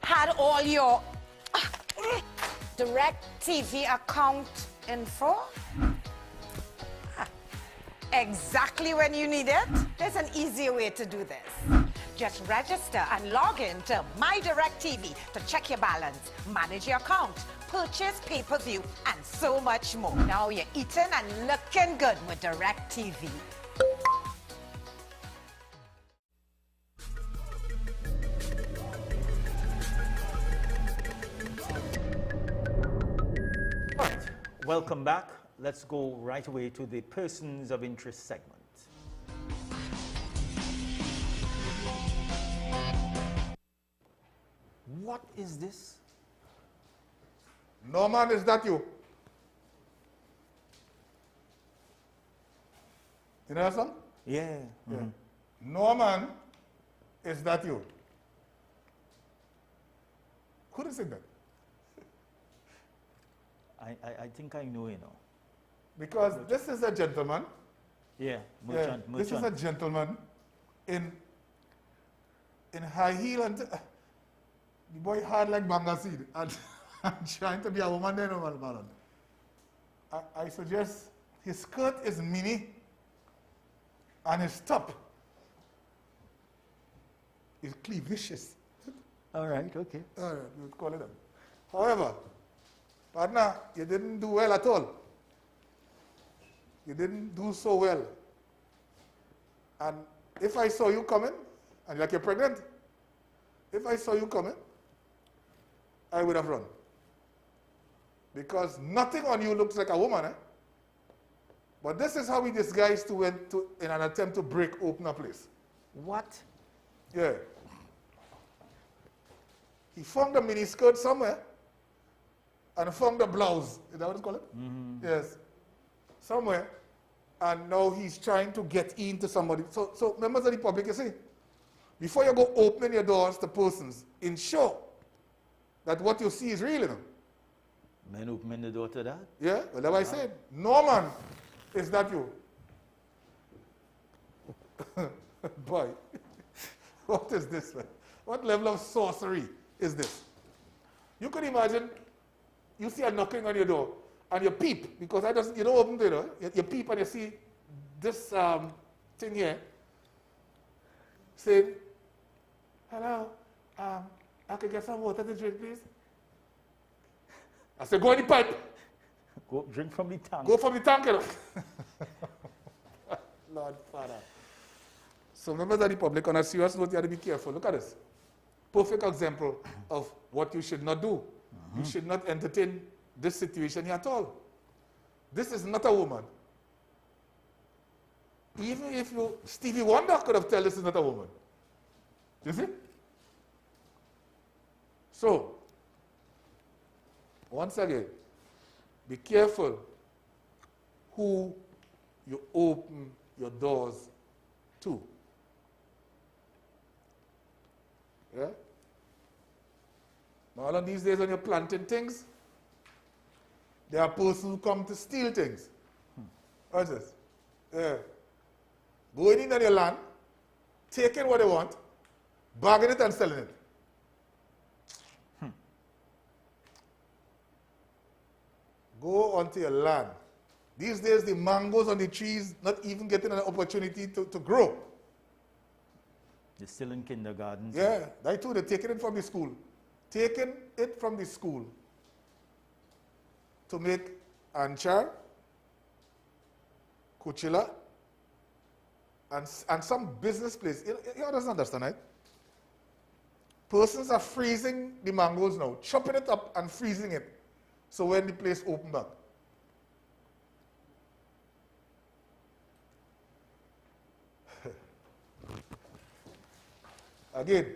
had all your direct TV account info exactly when you need it? There's an easier way to do this. Just register and log in to My Direct TV to check your balance, manage your account, purchase pay-per-view, and so much more. Now you're eating and looking good with Direct TV. All right, welcome back. Let's go right away to the Persons of Interest segment. What is this? Norman, is that you? You know that song? Yeah. Yeah. Norman, is that you? Who did sing that? I think I know, you know. Because this is a gentleman. Yeah, Yeah, merchant. this is a gentleman in high heel and the boy hard like manga seed and trying to be a woman then, man. I suggest his skirt is mini and his top is cleavicious. All right, okay. All right, we would call it that. However, partner, you didn't do well at all. You didn't do so well. And if I saw you coming, and like you're pregnant, if I saw you coming, I would have run. Because nothing on you looks like a woman, eh? But this is how we disguised to went to in an attempt to break open a place. What? Yeah. He found a mini skirt somewhere and found a blouse. Is that what it's called? Yes. Somewhere. And now he's trying to get into somebody. So members of the public, you see, before you go opening your doors to persons, ensure that what you see is real, you know. Men opening the door to that? Yeah, well, that's what I said. Norman, is that you? Boy, what is this, man? What level of sorcery is this? You could imagine, you see a knocking on your door, and you peep, because you don't open the door, you peep and you see this thing here, saying, hello, I can get some water to drink, please? I said, go in the pipe. Go drink from the tank. Go from the tank, you know. Lord Father. So members of the public, on a serious note, you have to be careful. Look at this. Perfect example of what you should not do. You should not entertain this situation here at all. This is not a woman. Even if Stevie Wonder could have told this is not a woman. You see? So, once again, be careful who you open your doors 2. Yeah? Marlon, these days when you're planting things, there are persons who come to steal things. What's this? Yeah. Going in on your land, taking what they want, bagging it and selling it. Go onto your land. These days, the mangoes on the trees not even getting an opportunity to grow. They're still in kindergarten. Yeah, that too, they're taking it from the school. Taking it from the school to make anchar, kuchila, and some business place. You understand, right? Persons are freezing the mangoes now, chopping it up and freezing it. So when the place open back. Again,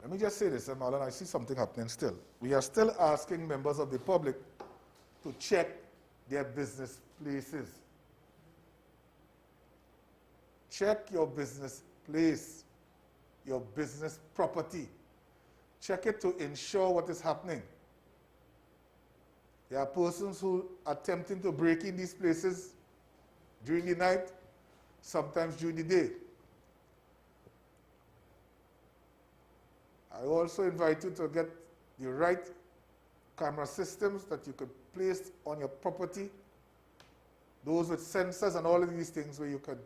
let me just say this, Marlon, I see something happening still. We are still asking members of the public to check their business places. Check your business place, your business property. Check it to ensure what is happening. There are persons who are attempting to break in these places during the night, sometimes during the day. I also invite you to get the right camera systems that you could place on your property, those with sensors and all of these things where you can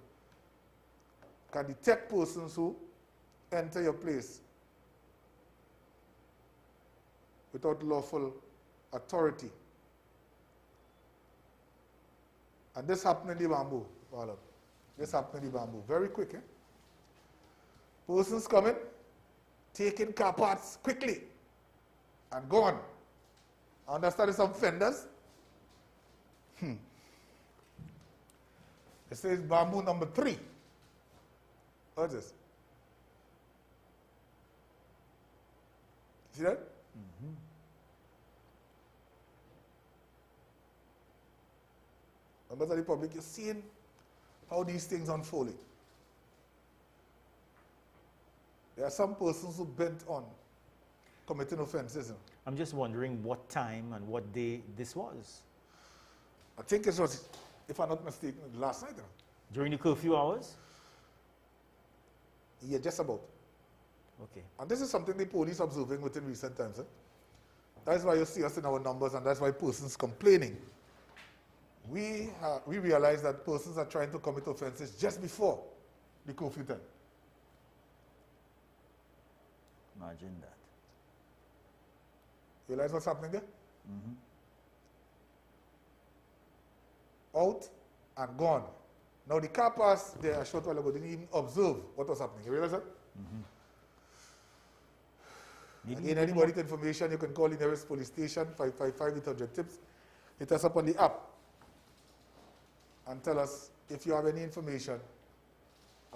detect persons who enter your place without lawful authority. And this happened in the bamboo, Marlon. This happened in the bamboo. Very quick, eh? Persons coming, taking car parts quickly and gone. Understand some fenders? It says bamboo number 3. What's this? See that? Members of the public, you're seeing how these things unfolding. There are some persons who bent on committing offenses. I'm just wondering what time and what day this was. I think it was, if I'm not mistaken, last night. During the curfew hours? Yeah, just about. Okay. And this is something the police observing within recent times. That's why you see us in our numbers, and that's why persons complaining. We realize that persons are trying to commit offenses just before the curfew time. Imagine that. Realize what's happening there? Out and gone. Now the car passed there a short while ago, didn't even observe what was happening. You realize that? Again, anybody with information, you can call the nearest police station, 555-800 tips. Hit us up on the app and tell us if you have any information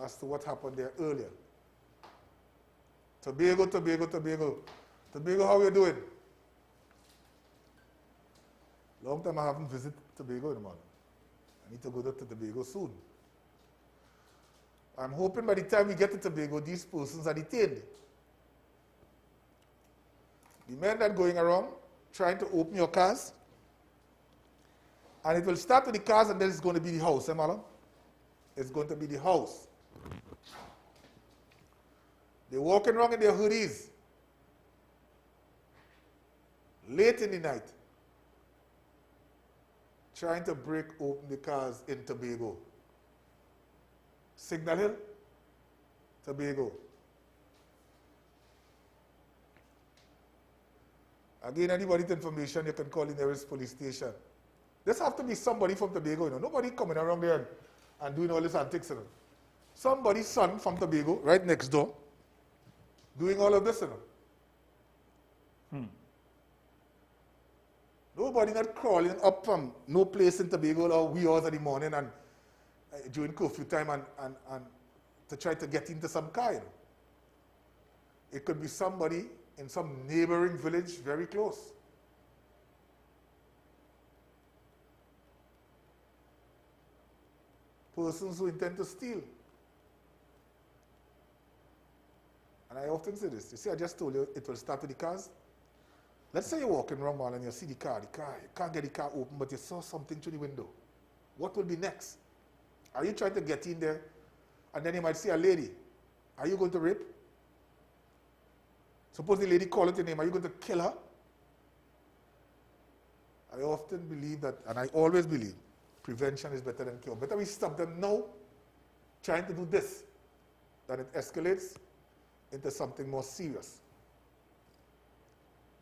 as to what happened there earlier. Tobago, Tobago, Tobago. Tobago, how you doing? Long time I haven't visited Tobago anymore. I need to go to Tobago soon. I'm hoping by the time we get to Tobago, these persons are detained. The men that are going around trying to open your cars, and it will start with the cars and then it's going to be the house, Marlon? It's going to be the house. They're walking around in their hoodies late in the night, trying to break open the cars in Tobago. Signal Hill, Tobago. Again, anybody with information, you can call the nearest police station. This have to be somebody from Tobago, you know. Nobody coming around there and doing all this antics, you know. Somebody's son from Tobago, right next door, doing all of this, you know. Nobody not crawling up from no place in Tobago or wee hours of the morning and during curfew time and to try to get into some car, you know. It could be somebody in some neighboring village very close. persons who intend to steal. And I often say this. You see, I just told you it will start with the cars. Let's say you're walking around mall and you see the car, you can't get the car open, but you saw something through the window. What will be next? Are you trying to get in there? And then you might see a lady. Are you going to rape? Suppose the lady calls your name. Are you going to kill her? I often believe that, and I always believe, prevention is better than cure. Better we stop them now, trying to do this, than it escalates into something more serious.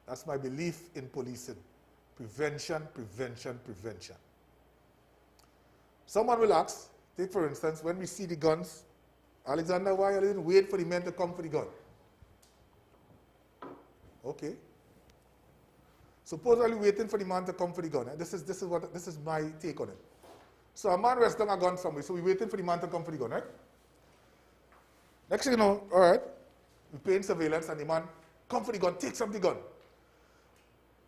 That's my belief in policing. Prevention, prevention, prevention. Someone will ask, take for instance, when we see the guns, Alexander, why you didn't wait for the men to come for the gun? Okay. Suppose while you're waiting for the man to come for the gun. This is my take on it. So a man rests down a gun somewhere, so we're waiting for the man to come for the gun, right? Next thing you know, all right, we're paying surveillance and the man come for the gun, takes up the gun.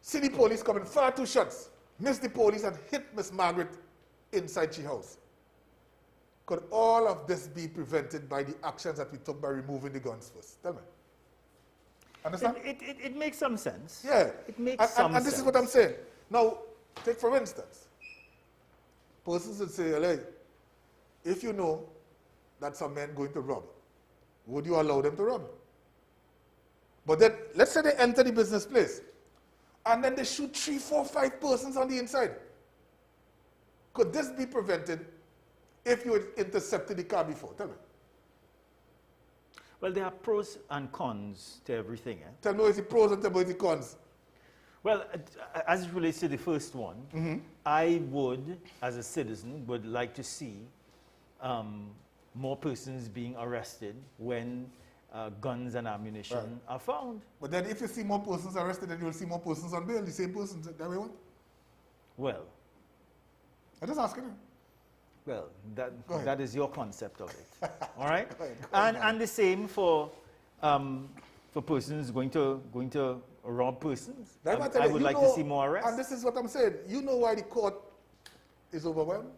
See the police coming, fire 2 shots, miss the police and hit Miss Margaret inside she house. Could all of this be prevented by the actions that we took by removing the guns first? Tell me. Understand? It makes some sense. Yeah. It makes some sense. And this is what I'm saying. Now, take for instance, persons would say, hey, if you know that some men going to rob, would you allow them to rob? But then, let's say they enter the business place, and then they shoot 3, 4, 5 persons on the inside. Could this be prevented if you had intercepted the car before? Tell me. Well, there are pros and cons to everything. Eh? Tell me what's the pros and tell me what's the cons. Well, as it relates to the first one, I would, as a citizen, would like to see more persons being arrested when guns and ammunition are found. But then if you see more persons arrested, then you'll see more persons on bail, the same persons that we want? Well. I'm just asking you. Well, that is your concept of it. All right? Go ahead. And the same for persons going to rob persons. I would like to see more arrests. And this is what I'm saying. You know why the court is overwhelmed?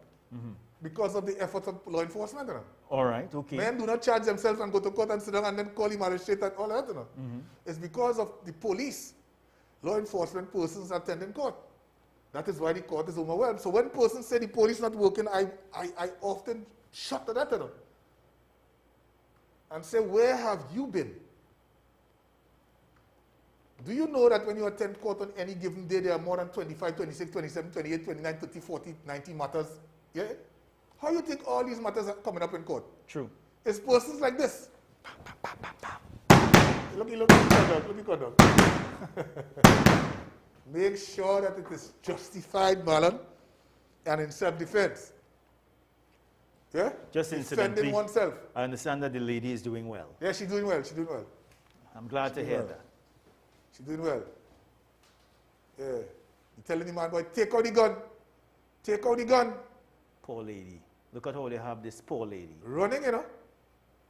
Because of the efforts of law enforcement. You know? All right, okay. Men do not charge themselves and go to court and sit down and then call the magistrate and all that. You know? It's because of the police, law enforcement persons attending court. That is why the court is overwhelmed. So when persons say the police not working, I often shut to that, you know, and say, where have you been? Do you know that when you attend court on any given day, there are more than 25, 26, 27, 28, 29, 30, 40, 90 matters? Yeah? How do you think all these matters are coming up in court? True. It's persons like this. Look at that. Make sure that it is justified, Marlon, and in self-defense. Yeah? Just incidentally, defending oneself. I understand that the lady is doing well. Yeah, she's doing well. She's doing well. I'm glad to hear that. She's doing well. Yeah. You're telling the man, boy, take out the gun. Take out the gun. Poor lady. Look at how they have this poor lady. Running, you know.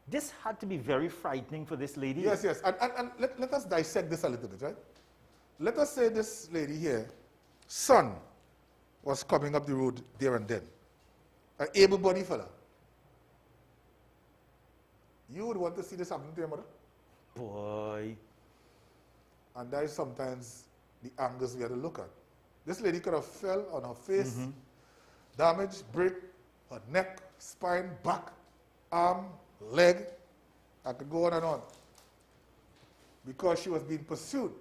This had to be very frightening for this lady. Yes, yes. And let us dissect this a little bit, right? Let us say this lady here, son was coming up the road there and then. An able-bodied fella. You would want to see this happen to your mother? Boy. And that is sometimes the angles we have to look at. This lady could have fell on her face, damage, break, her neck, spine, back, arm, leg. I could go on and on. Because she was being pursued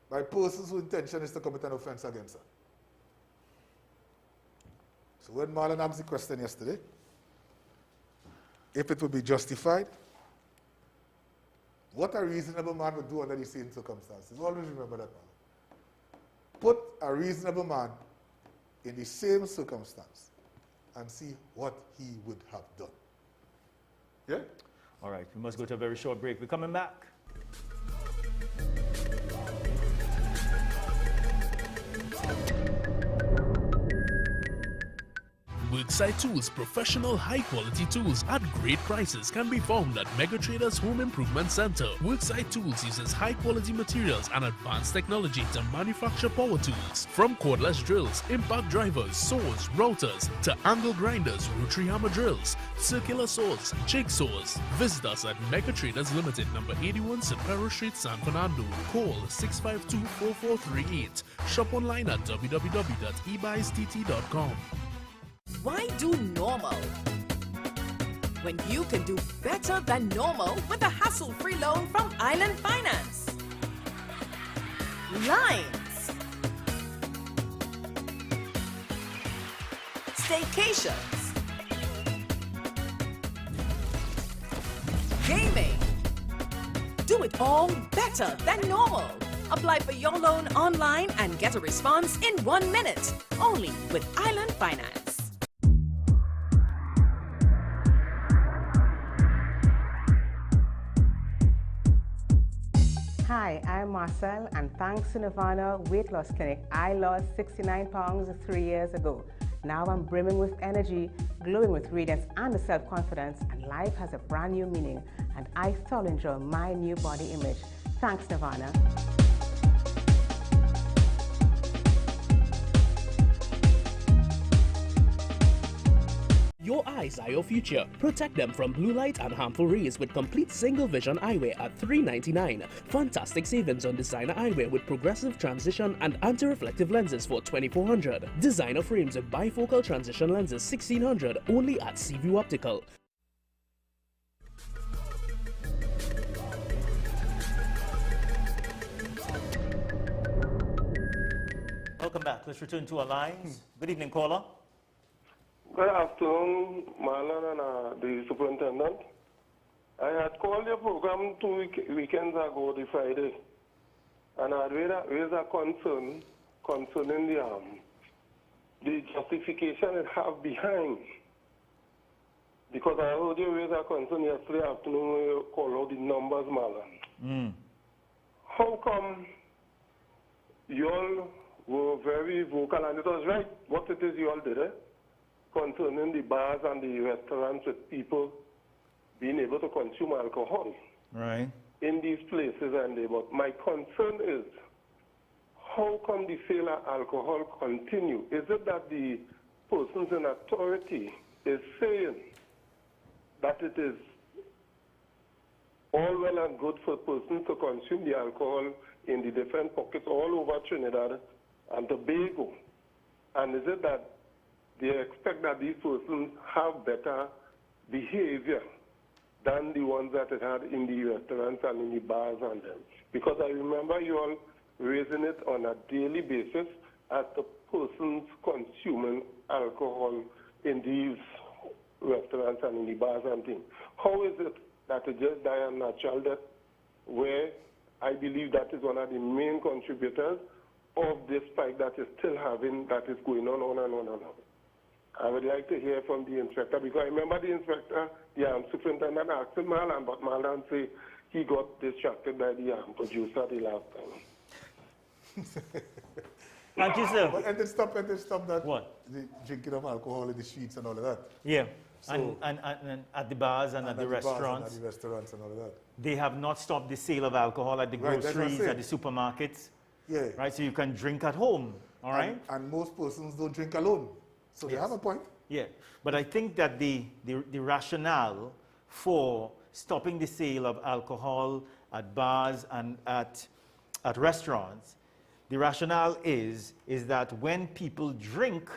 by persons whose intention is to commit an offense against her. So when Marlon asked the question yesterday, if it would be justified, what a reasonable man would do under the same circumstances. Always remember that, man. Put a reasonable man in the same circumstance and see what he would have done. Yeah? All right, we must go to a very short break. We're coming back. Work Woodside Tools professional high-quality tools at great prices can be found at Megatraders Home Improvement Center. Woodside Tools uses high-quality materials and advanced technology to manufacture power tools. From cordless drills, impact drivers, saws, routers, to angle grinders, rotary hammer drills, circular saws, jigsaws. Visit us at Megatraders Limited, number 81 Sapero Street, San Fernando. Call 652-4438. Shop online at www.ebuyst.com. Why do normal when you can do better than normal with a hassle-free loan from Island Finance? Lines, staycations, gaming. Do it all better than normal. Apply for your loan online and get a response in 1 minute. Only with Island Finance. Hi, I'm Marcel, and thanks to Nirvana Weight Loss Clinic, I lost 69 pounds 3 years ago. Now I'm brimming with energy, glowing with radiance and self-confidence, and life has a brand new meaning, and I thoroughly enjoy my new body image. Thanks, Nirvana. Your eyes are your future. Protect them from blue light and harmful rays with complete single vision eyewear at $3.99. Fantastic savings on designer eyewear with progressive transition and anti-reflective lenses for $2,400. Designer frames with bifocal transition lenses $1,600 only at Seaview Optical. Welcome back. Let's return to our lines. Good evening, caller. Good afternoon, Marlon and the superintendent. I had called your program 2 weekends ago, the Friday, and I had raised a concern concerning the justification it have behind. Because I heard you raise a concern yesterday afternoon when you called out the numbers, Marlon. How come you all were very vocal, and it was right what it is you all did, concerning the bars and the restaurants with people being able to consume alcohol in these places. But my concern is, how come the sale of alcohol continue? Is it that the persons in authority is saying that it is all well and good for persons to consume the alcohol in the different pockets all over Trinidad and Tobago? And is it that they expect that these persons have better behavior than the ones that it had in the restaurants and in the bars and them? Because I remember you all raising it on a daily basis as the persons consuming alcohol in these restaurants and in the bars and things. How is it that it just die a natural death, where I believe that is one of the main contributors of this spike that is still having, that is going on and on and on? I would like to hear from the inspector, because I remember the inspector, the superintendent asked him Marlon, but Marlon said he got distracted by the producer the last time. Thank you, sir. And then stop that. What? The drinking of alcohol in the streets and all of that. Yeah. So, and at the bars and at the restaurants. At the restaurants and all of that. They have not stopped the sale of alcohol at the groceries, at the supermarkets. Yeah. Right, so you can drink at home, all right? And most persons don't drink alone. So they have a point. Yeah, but I think that the rationale for stopping the sale of alcohol at bars and at restaurants, the rationale is that when people drink,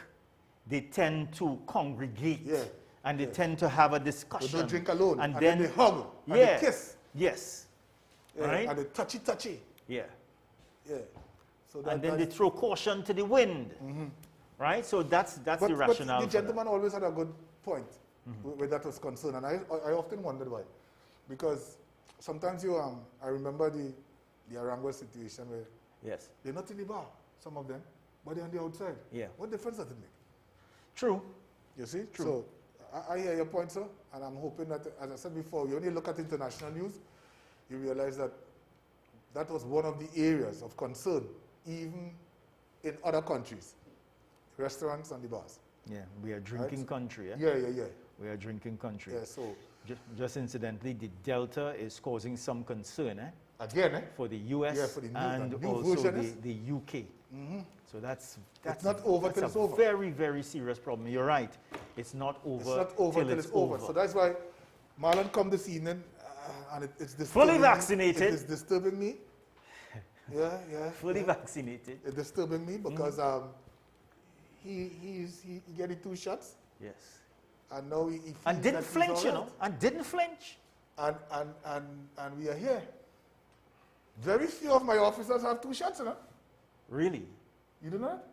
they tend to congregate. Yeah. And they tend to have a discussion. They don't drink alone. And then they hug. And they kiss. Yes. Yeah. Right? And they touchy. Yeah. Yeah. So and then they throw caution to the wind. Right? So that's the rationale. But the gentleman always had a good point where that was concerned. And I often wondered why. Because sometimes I remember the Arango situation where they're not in the bar, some of them, but they're on the outside. Yeah. What difference does it make? True. You see? True. So I hear your point, sir, and I'm hoping that, as I said before, you only look at international news, you realize that that was one of the areas of concern, even in other countries, restaurants and the bars. Yeah, we are drinking country. Yeah, yeah, yeah. We are drinking country. Yeah, so just incidentally, the Delta is causing some concern, again, for the US yeah, for the new, and the new also version the UK. So that's not over till a it's over. very, very serious problem. You're right. It's not over. It's not over till it's over. So that's why Marlon come this evening, and it's disturbing fully vaccinated. It is disturbing me. Yeah, yeah. Fully vaccinated. It's disturbing me because he getting 2 shots. Yes. And now he feels and didn't that he's flinch, all you right. know, and didn't flinch. And we are here. Very few of my officers have 2 shots, you know. Really? You do not?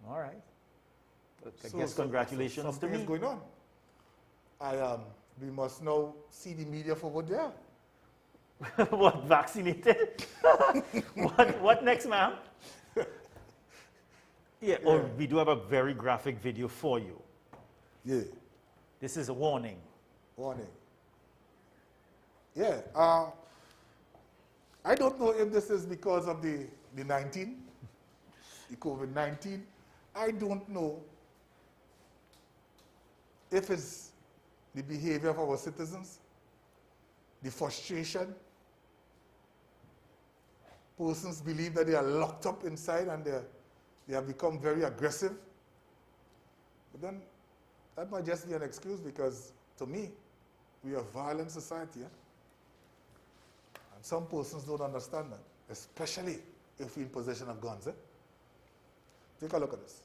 All right. I guess congratulations to something me. is going on. We must now see the media for what they are. What, vaccinated? what next, ma'am? Yeah, or we do have a very graphic video for you. Yeah. This is a warning. Warning. Yeah. I don't know if this is because of the 19, the COVID-19. I don't know if it's the behavior of our citizens, the frustration. Persons believe that they are locked up inside and they have become very aggressive. But then that might just be an excuse because, to me, we are a violent society. And some persons don't understand that, especially if we're in possession of guns. Take a look at this.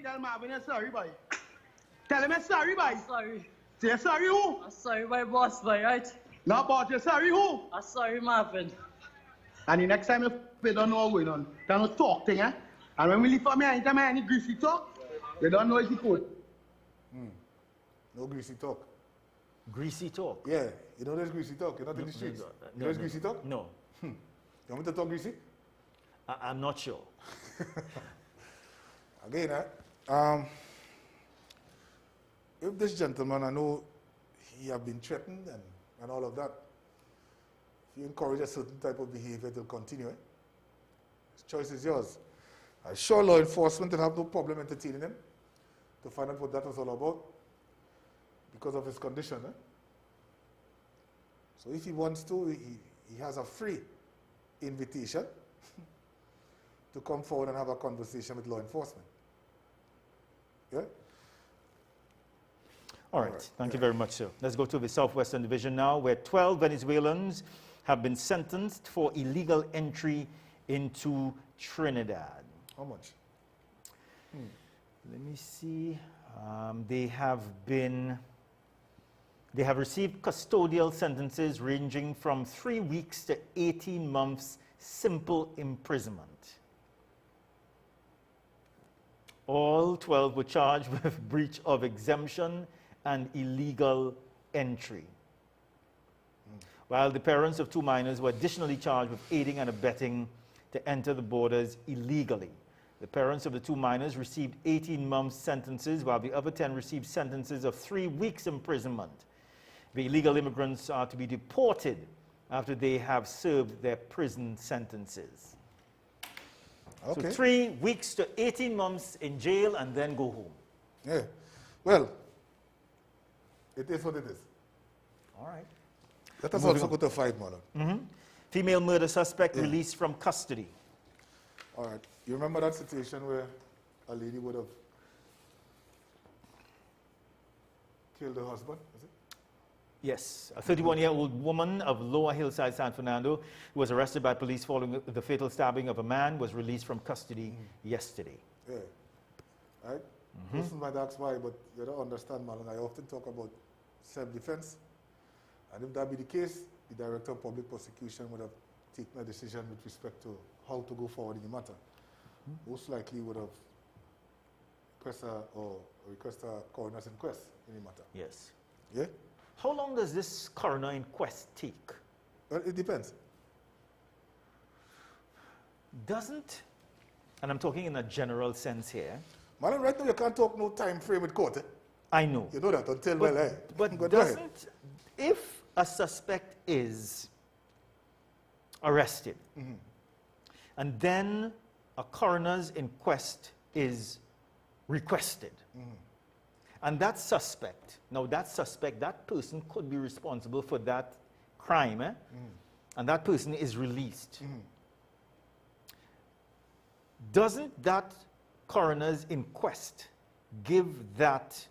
Tell Marvin you're sorry, boy. Tell him you're sorry, boy. I'm sorry. Say you're sorry who? I'm sorry, my boss, boy, right? No, boss, you're sorry who? I'm sorry, Marvin. And the next time you don't know what's going on, you don't talk thing, And when we leave for me, anytime I any greasy talk, they don't know it's the code. No greasy talk. Greasy talk? Yeah, you know there's greasy talk. You're not in the streets. There's greasy talk? No. You want me to talk greasy? I'm not sure. Again, if this gentleman, I know he have been threatened and all of that, if you encourage a certain type of behavior, it will continue. His choice is yours. I'm sure law enforcement will have no problem entertaining him to find out what that was all about because of his condition. So if he wants to, he has a free invitation to come forward and have a conversation with law enforcement. Yeah? All right. Thank you very much, sir. Let's go to the Southwestern Division now, where 12 Venezuelans have been sentenced for illegal entry into Trinidad. How much? Let me see. They have received custodial sentences ranging from 3 weeks to 18 months simple imprisonment. All 12 were charged with breach of exemption and illegal entry, while the parents of 2 minors were additionally charged with aiding and abetting to enter the borders illegally. The parents of the 2 minors received 18-month sentences, while the other 10 received sentences of 3 weeks imprisonment. The illegal immigrants are to be deported after they have served their prison sentences. Okay. So 3 weeks to 18 months in jail and then go home. Yeah. Well, it is what it is. All right. Let us also go to 5, Marlon. Female murder suspect released from custody. All right. You remember that situation where a lady would have killed her husband, is it? Yes, a 31-year-old woman of Lower Hillside, San Fernando, who was arrested by police following the fatal stabbing of a man, was released from custody yesterday. Yeah. Right? Person might ask why, but you don't understand, Marlon. I often talk about self-defense. And if that be the case, the Director of Public Prosecution would have taken a decision with respect to how to go forward in the matter. Most likely would have requested a coroner's inquest in the matter. Yes. Yeah? How long does this coroner inquest take? Well, it depends. Doesn't, and I'm talking in a general sense here. Marlon, right now you can't talk no time frame with court. I know. You know that until, but doesn't, if a suspect is arrested, and then a coroner's inquest is requested. And that suspect, that person could be responsible for that crime, and that person is released. Doesn't that coroner's inquest give that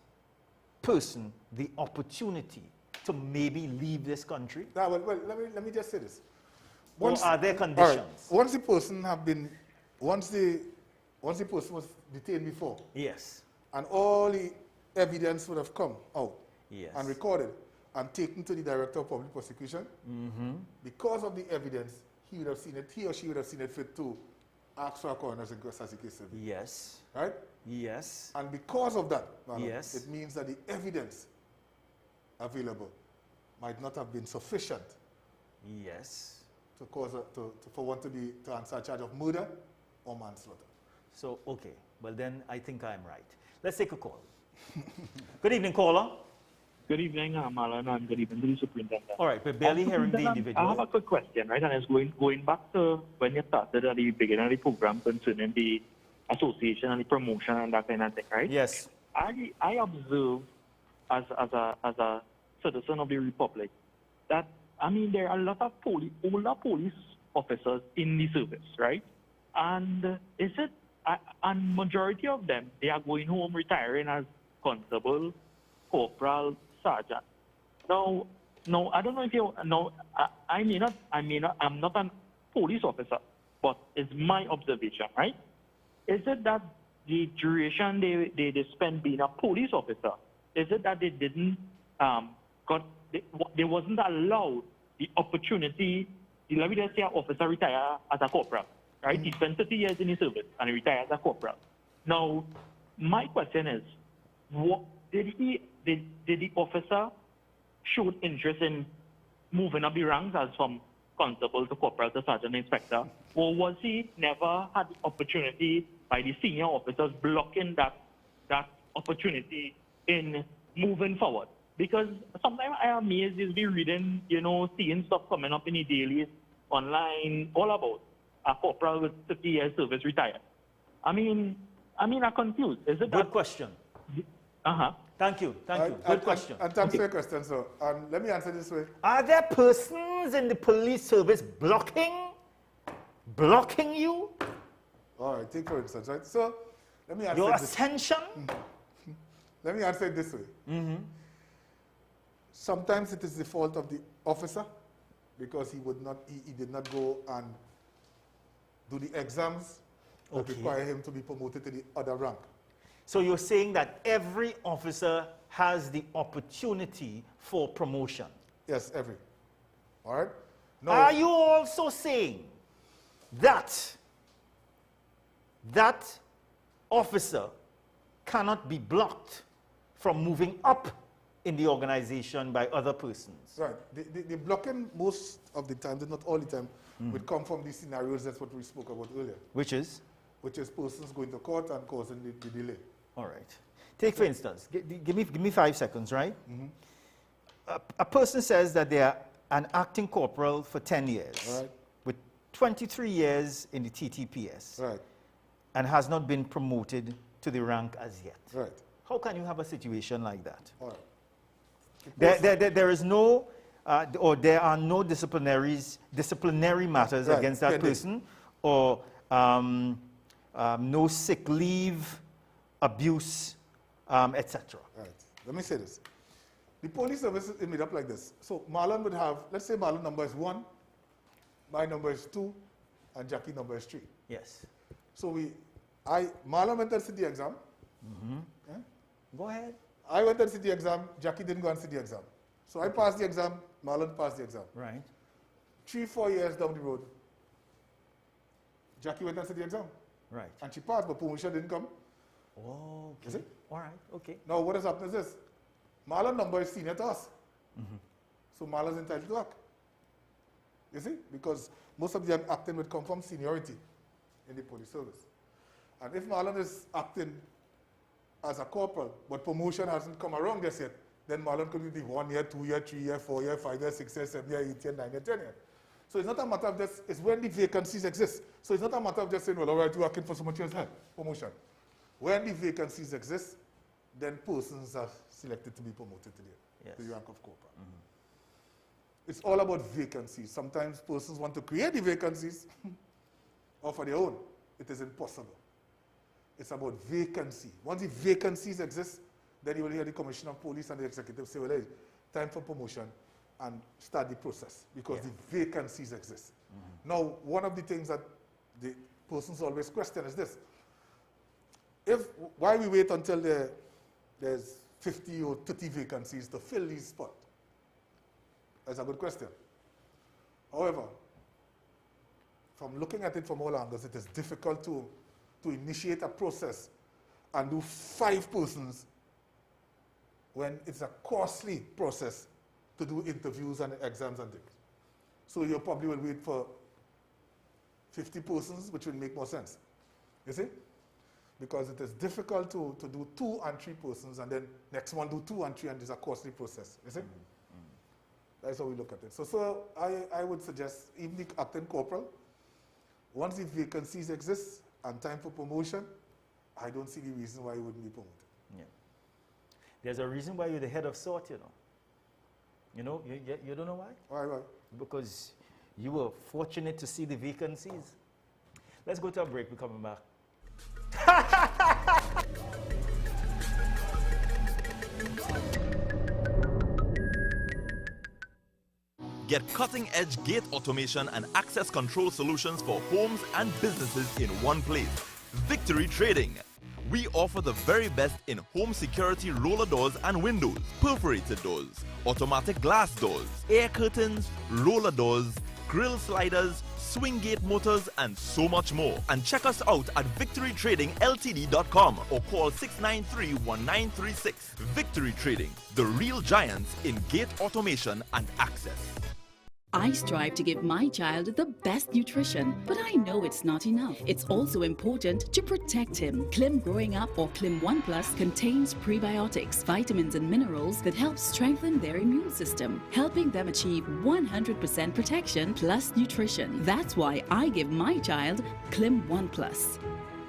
person the opportunity to maybe leave this country? Well, let me just say this. Or are there conditions? Right, once the person was detained before, yes, and all the evidence would have come out, yes, and recorded and taken to the director of public prosecution, because of the evidence, he or she would have seen it fit to ask for a coroner's inquest as the case may be. Yes. Right? Yes. And because of that, yes, it means that the evidence available might not have been sufficient. Yes. To cause for one to answer a charge of murder or manslaughter. So, okay. Well, then I think I'm right. Let's take a call. Good evening, caller. Good evening, Marlon, and good evening to the superintendent. All right, we're barely hearing the individual. I have a quick question, right? And it's going back to when you started at the beginning of the program concerning the association and the promotion and that kind of thing, right? Yes. I observe as a citizen of the Republic that, I mean, there are a lot of older police officers in the service, right? And and majority of them, they are going home retiring as constable, corporal, sergeant. Now, I don't know if you know. I'm not a police officer, but it's my observation, right? Is it that the duration they spend being a police officer, is it that they didn't they wasn't allowed the opportunity? Let me just say, an officer retire as a corporal, right? He spent 30 years in the service and he retired as a corporal. Now, my question is, what did the officer show interest in moving up the ranks as from constable to corporal to sergeant inspector, or was he never had the opportunity by the senior officers blocking that opportunity in moving forward? Because sometimes I am amazed is be reading, seeing stuff coming up in the dailies, online, all about a corporal with 50 years service retired. I'm confused. Is it good question? Thank you. Good question. And thanks for your question, sir. Let me answer this way. Are there persons in the police service blocking you? All right, take for instance, right? So, let me answer your this. ascension? Let me answer it this way. Sometimes it is the fault of the officer because he did not go and do the exams that require him to be promoted to the other rank. So you're saying that every officer has the opportunity for promotion? Yes, every. All right? Now, are you also saying that that officer cannot be blocked from moving up in the organization by other persons? Right. The blocking most of the time, not all the time, would come from these scenarios. That's what we spoke about earlier. Which is? Which is persons going to court and causing the delay. All right. Take, for instance, give me 5 seconds, right? A person says that they are an acting corporal for 10 years, right, with 23 years in the TTPS, right, and has not been promoted to the rank as yet. Right. How can you have a situation like that? All right. There is no, or there are no disciplinary matters right, against that person, or no sick leave, abuse, etc. Right. Let me say this. The police service is made up like this. So Marlon would have, let's say Marlon number is 1, my number is 2, and Jackie number is 3. Yes. So Marlon went and sit the exam. Yeah? Go ahead. I went and sit the exam. Jackie didn't go and sit the exam. So I passed the exam. Marlon passed the exam. Right. 3-4 years down the road, Jackie went and sit the exam. Right. And she passed, but promotion didn't come. Oh, okay. You see? All right, okay. Now what has happened is this. Marlon number is senior to us. So Marlon's entitled to act. You see? Because most of them acting would come from seniority in the police service. And if Marlon is acting as a corporal, but promotion hasn't come around just yet, then Marlon could be 1 year, 2 year, 3 year, 4 year, 5 year, 6 year, 7 year, 8 year, 9 year, 10 year. So it's not a matter of just, it's when the vacancies exist. So it's not a matter of just saying, well, all right, you're working for so much years, promotion. When the vacancies exist, then persons are selected to be promoted to the rank of corporal. It's all about vacancies. Sometimes persons want to create the vacancies or for their own. It is impossible. It's about vacancy. Once the vacancies exist, then you will hear the Commissioner of Police and the executive say, well, hey, time for promotion and start the process because the vacancies exist. Now, one of the things that the persons always question is this. Why we wait until there's 50 or 30 vacancies to fill these spots? That's a good question. However, from looking at it from all angles, it is difficult to initiate a process and do 5 persons when it's a costly process to do interviews and exams and things. So you probably will wait for 50 persons, which will make more sense. You see? Because it is difficult to do 2 and 3 persons and then next one do 2 and 3 and it's a costly process. You see? That's how we look at it. So I would suggest even the acting corporal, once the vacancies exist and time for promotion, I don't see the reason why you wouldn't be promoted. Yeah. There's a reason why you're the head of sort, you know. You don't know why? Why? Because you were fortunate to see the vacancies. Let's go to a break. We're coming back. Get cutting-edge gate automation and access control solutions for homes and businesses in one place. Victory Trading. We offer the very best in home security roller doors and windows, perforated doors, automatic glass doors, air curtains, roller doors, grill sliders, swing gate motors, and so much more. And check us out at victorytradingltd.com or call 693-1936. Victory Trading, the real giants in gate automation and access. I strive to give my child the best nutrition, but I know it's not enough. It's also important to protect him. Clim Growing Up or Clim 1 Plus contains prebiotics, vitamins and minerals that help strengthen their immune system, helping them achieve 100% protection plus nutrition. That's why I give my child Clim 1 Plus.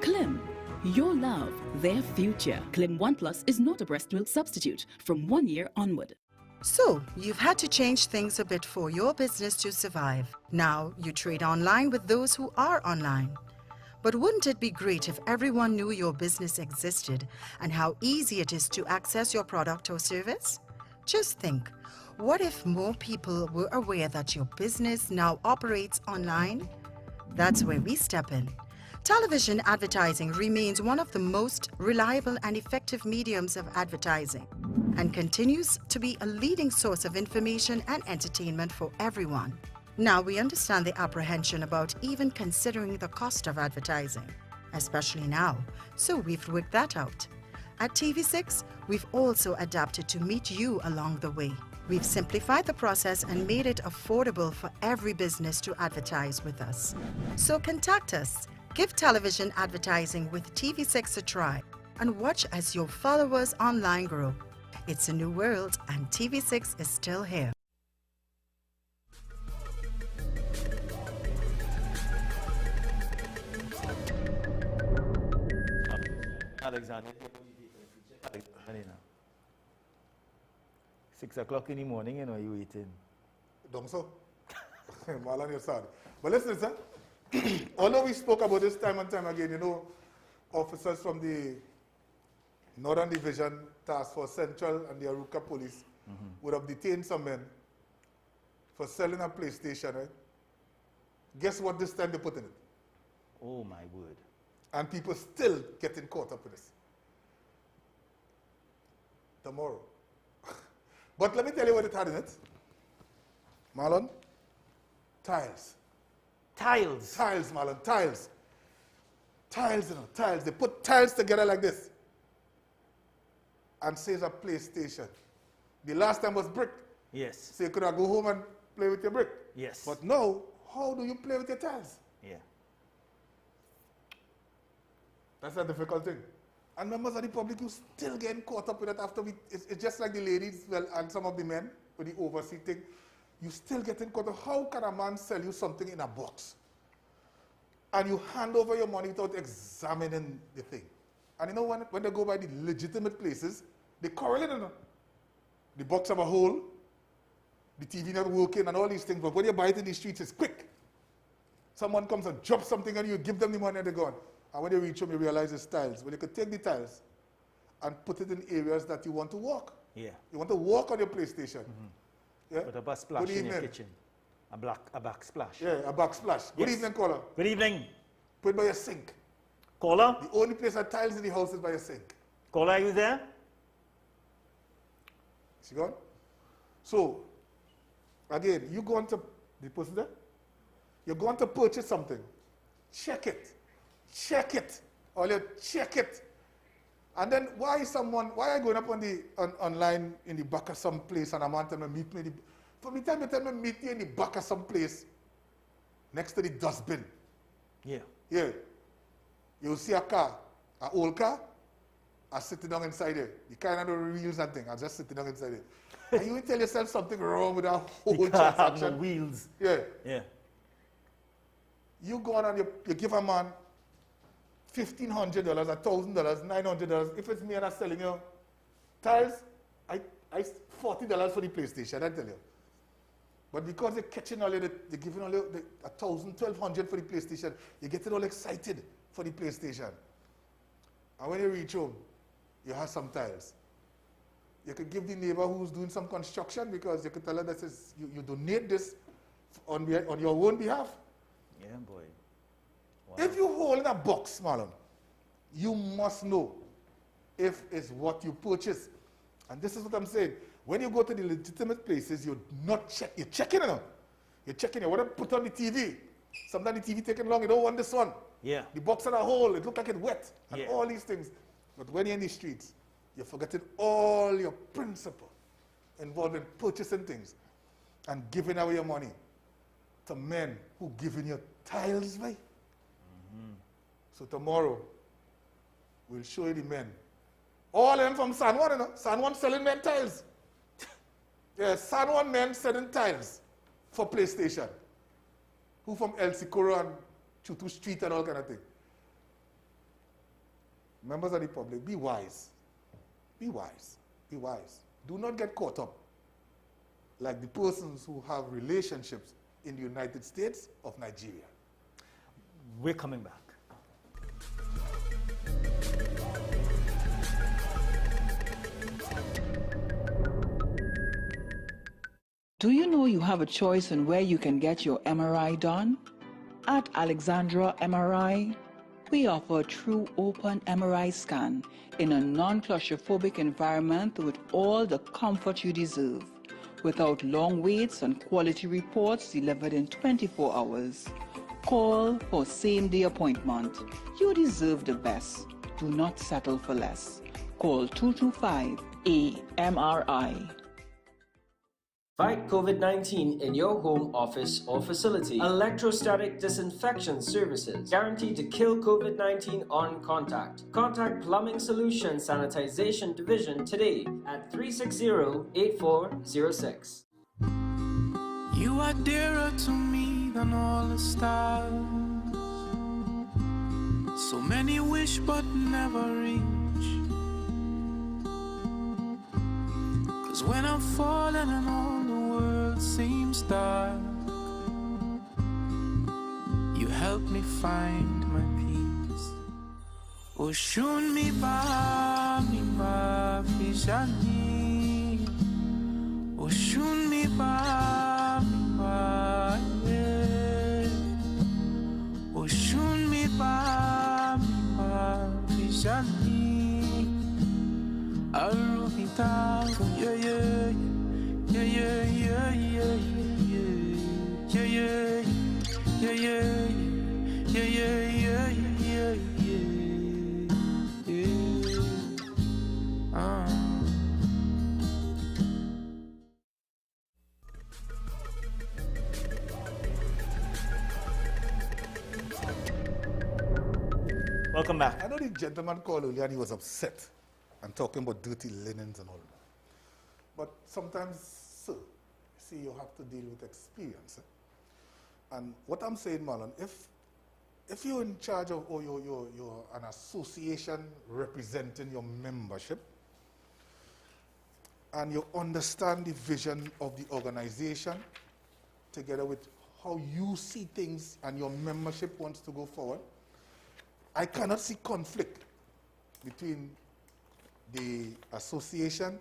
Clim, your love, their future. Clim 1 Plus is not a breast milk substitute from 1 year onward. So, you've had to change things a bit for your business to survive. Now, you trade online with those who are online. But wouldn't it be great if everyone knew your business existed and how easy it is to access your product or service? Just think, what if more people were aware that your business now operates online? That's where we step in. Television advertising remains one of the most reliable and effective mediums of advertising and continues to be a leading source of information and entertainment for everyone. Now we understand the apprehension about even considering the cost of advertising, especially now, so we've worked that out. At TV6, we've also adapted to meet you along the way. We've simplified the process and made it affordable for every business to advertise with us. So contact us. Give television advertising with TV6 a try and watch as your followers online grow. It's a new world and TV6 is still here. Alexander. 6 o'clock in the morning, you know, you eating. Don't so. Mal on your side. But listen, sir. Although we spoke about this time and time again, you know, officers from the Northern Division Task Force Central and the Aruka Police would have detained some men for selling a PlayStation, right? Guess what this time they put in it? Oh my word. And people still getting caught up with this. Tomorrow. But let me tell you what it had in it. Marlon, tiles. Tiles? Tiles, Marlon, tiles. Tiles, you know, tiles. They put tiles together like this. And says a PlayStation. The last time was brick. Yes. So you could go home and play with your brick. Yes. But now, how do you play with your tiles? Yeah. That's a difficult thing. And members of the public, you still getting caught up with it after it's just like the ladies, well, and some of the men with the overseas thing. You still getting caught up. How can a man sell you something in a box? And you hand over your money without examining the thing. And you know, when they go by the legitimate places, they correlate it. The box have a hole, the TV not working, and all these things. But when you buy it in the streets, it's quick. Someone comes and drops something on you, give them the money, and they're gone. And when you reach home, you realize it's tiles. Well, you could take the tiles and put it in areas that you want to walk. Yeah. You want to walk on your PlayStation. Yeah? With a backsplash in your kitchen. A backsplash. Yeah, a backsplash. Good evening, caller. Good evening. Put it by your sink. Caller? The only place that tiles in the house is by your sink. Caller, are you there? She gone? So, again, you go on to the person there? You're going to purchase something. Check it. Check it. Or you check it. And then why are you going up online in the back of some place and I want them to meet me? For me, time you tell me meet you in the back of some place next to the dustbin. Yeah. Yeah. You'll see a car, an old car, I sitting down inside there. The car not the wheels and thing, I just sitting down inside there. And you will tell yourself something wrong with that whole transaction. Have no wheels. Yeah. Yeah. You go on and you give a man $1,500, $1,000, $900. If it's me and I'm selling you tiles, I $40 for the PlayStation, I tell you. But because they're catching all they're giving all $1,000, $1,200 for the PlayStation, you get it all excited for the PlayStation. And when you reach home, you have some tiles. You could give the neighbor who's doing some construction because you could tell her that you donate this on your own behalf. Yeah, boy. Wow. If you hold in a box, Marlon, you must know if it's what you purchase. And this is what I'm saying. When you go to the legitimate places, you're checking it out. You're checking it. What I put on the TV, sometimes the TV taking long, you don't want this one. Yeah. The box in a hole, it look like it's wet, and Yeah. all these things. But when you're in the streets, you're forgetting all your principle involved in purchasing things and giving away your money to men who giving you tiles, right? So tomorrow, we'll show you the men. All of them from San Juan, you know? San Juan selling men tiles. Yeah, San Juan men selling tiles for PlayStation. Who from El Sicuro and Chutu Street and all kind of thing. Members of the public, be wise. Be wise. Be wise. Do not get caught up like the persons who have relationships in the United States of Nigeria. We're coming back. Do you know you have a choice on where you can get your MRI done? At Alexandra MRI, we offer a true open MRI scan in a non-claustrophobic environment with all the comfort you deserve, without long waits and quality reports delivered in 24 hours. Call for same-day appointment. You deserve the best. Do not settle for less. Call 225-AMRI. Fight COVID-19 in your home, office, or facility. Electrostatic disinfection services guaranteed to kill COVID-19 on contact. Contact Plumbing Solutions Sanitization Division today at 360-8406. You are dearer to me than all the stars. So many wish but never reach. 'Cause when I'm falling and all the world seems dark, you help me find my peace. Oshun mi ba fishani. Oshun mi ba yeah. Oshun mi ba fishani. Arubita, yeah, yeah, yeah, yeah, yeah, yeah, yeah, yeah, yeah, yeah, yeah, yeah, yeah, yeah, yeah. Welcome back. I know the gentleman called earlier and he was upset and talking about dirty linens and all that. But sometimes, sir, see, you have to deal with experience. And what I'm saying, Marlon, if if you're in charge of, or you're an association representing your membership, and you understand the vision of the organization, together with how you see things and your membership wants to go forward, I cannot see conflict between the association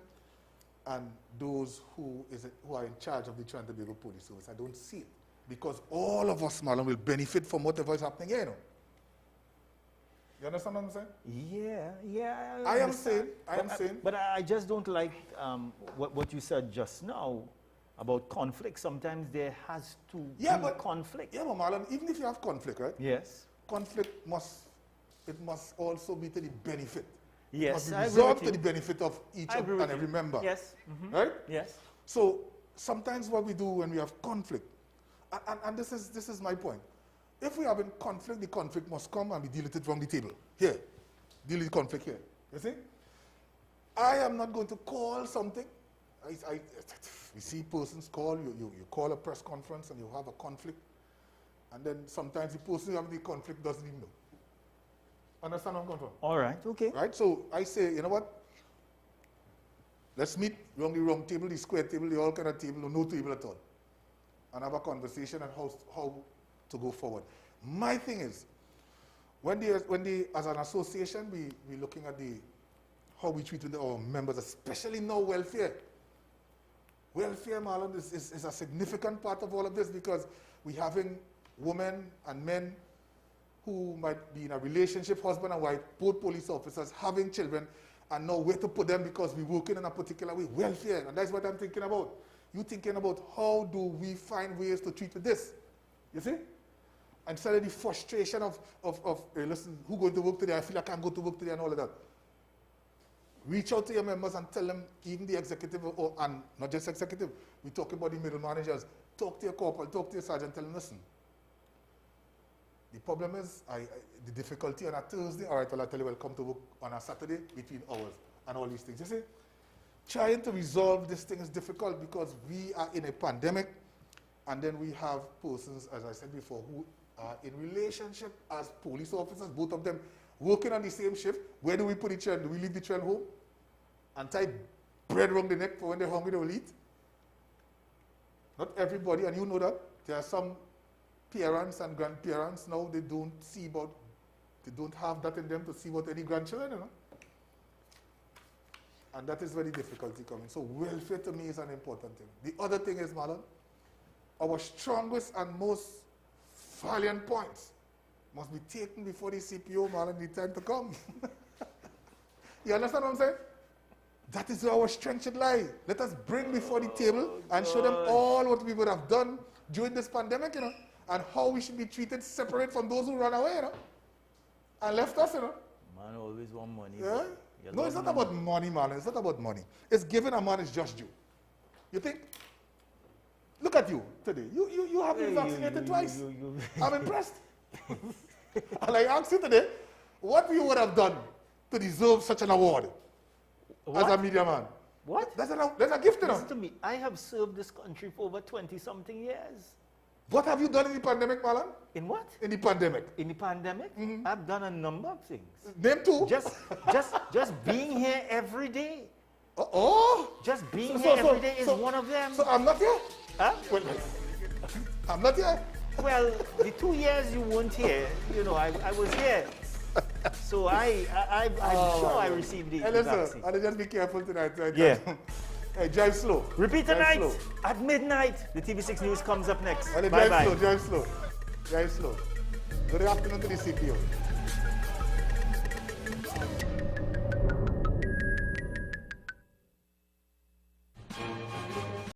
and those who are in charge of the Trinidad and Tobago Police Service. I don't see it. Because all of us, Marlon, will benefit from whatever is happening here, you know. You understand what I'm saying? Yeah. I am saying. But I just don't like what you said just now about conflict. Sometimes there has to be conflict. Yeah, but Marlon, even if you have conflict, right? Yes. Conflict must also be to the benefit. Yes, it must be I agree resolved with to you. the benefit of each and every member. Yes. Right? Yes. So sometimes what we do when we have conflict, and this is my point. If we have in conflict, the conflict must come and be dealt with from the table. Here. Deal with the conflict here. You see? I am not going to call something. We see persons call, you call a press conference and you have a conflict, and then sometimes the person who have the conflict doesn't even know. Understand where I'm coming from? All right, okay. Right? So I say, you know what? Let's meet around the round table, the square table, the all kind of table, or no table at all, and have a conversation on how to go forward. My thing is, when as an association, we're looking at how we treat our members, especially now welfare. Welfare, Marlon, is a significant part of all of this, because we're having women and men who might be in a relationship, husband and wife, both police officers, having children, and know where to put them because we're working in a particular way. Welfare, and that's what I'm thinking about. You're thinking about how do we find ways to treat with this, you see? Instead of the frustration of hey, listen, who going to work today? I feel I can't go to work today and all of that. Reach out to your members and tell them, even the executive, and not just executive, we talk about the middle managers, talk to your corporal, talk to your sergeant, tell them, listen, the problem is, the difficulty on a Thursday, all right, well, I tell you, well, come to work on a Saturday between hours and all these things. You see, trying to resolve this thing is difficult because we are in a pandemic, and then we have persons, as I said before, who are in relationship as police officers, both of them working on the same shift. Where do we put the children? Do we leave the children home and tie bread around the neck for when they're hungry they will eat? Not everybody, and you know that. There are some parents and grandparents now, they don't have that in them to see about any grandchildren, you know. And that is where the difficulty comes in. So welfare to me is an important thing. The other thing is, Marlon, our strongest and most valiant points must be taken before the CPO, Marlon, the time to come. You understand what I'm saying? That is where our strength should lie. Let us bring before the table and show them all what we would have done during this pandemic, you know, and how we should be treated separate from those who run away, you know, and left us, you know. Man always want money. Yeah? No, it's not about money, man. It's not about money. It's giving a man his just due. You think? Look at you today. You have been vaccinated twice. I'm impressed. And I asked you today, what you would have done to deserve such an award as a media man? What? That's a gift, you know. Listen to me. I have served this country for over 20-something years. What have you done in the pandemic, Marlon? In what? In the pandemic. In the pandemic? I've done a number of things. Name two. Just being here every day. Oh! Just being here every day is one of them. So I'm not here? Huh? Well, I'm not here. Well, the 2 years you weren't here, you know, I was here. So I'm sure I received the vaccine. I'll just be careful tonight. Right? Yeah. Hey, drive slow. Repeat tonight at midnight. The TV6 News comes up next. Bye-bye. Drive slow. Drive slow. Good afternoon to the CPO.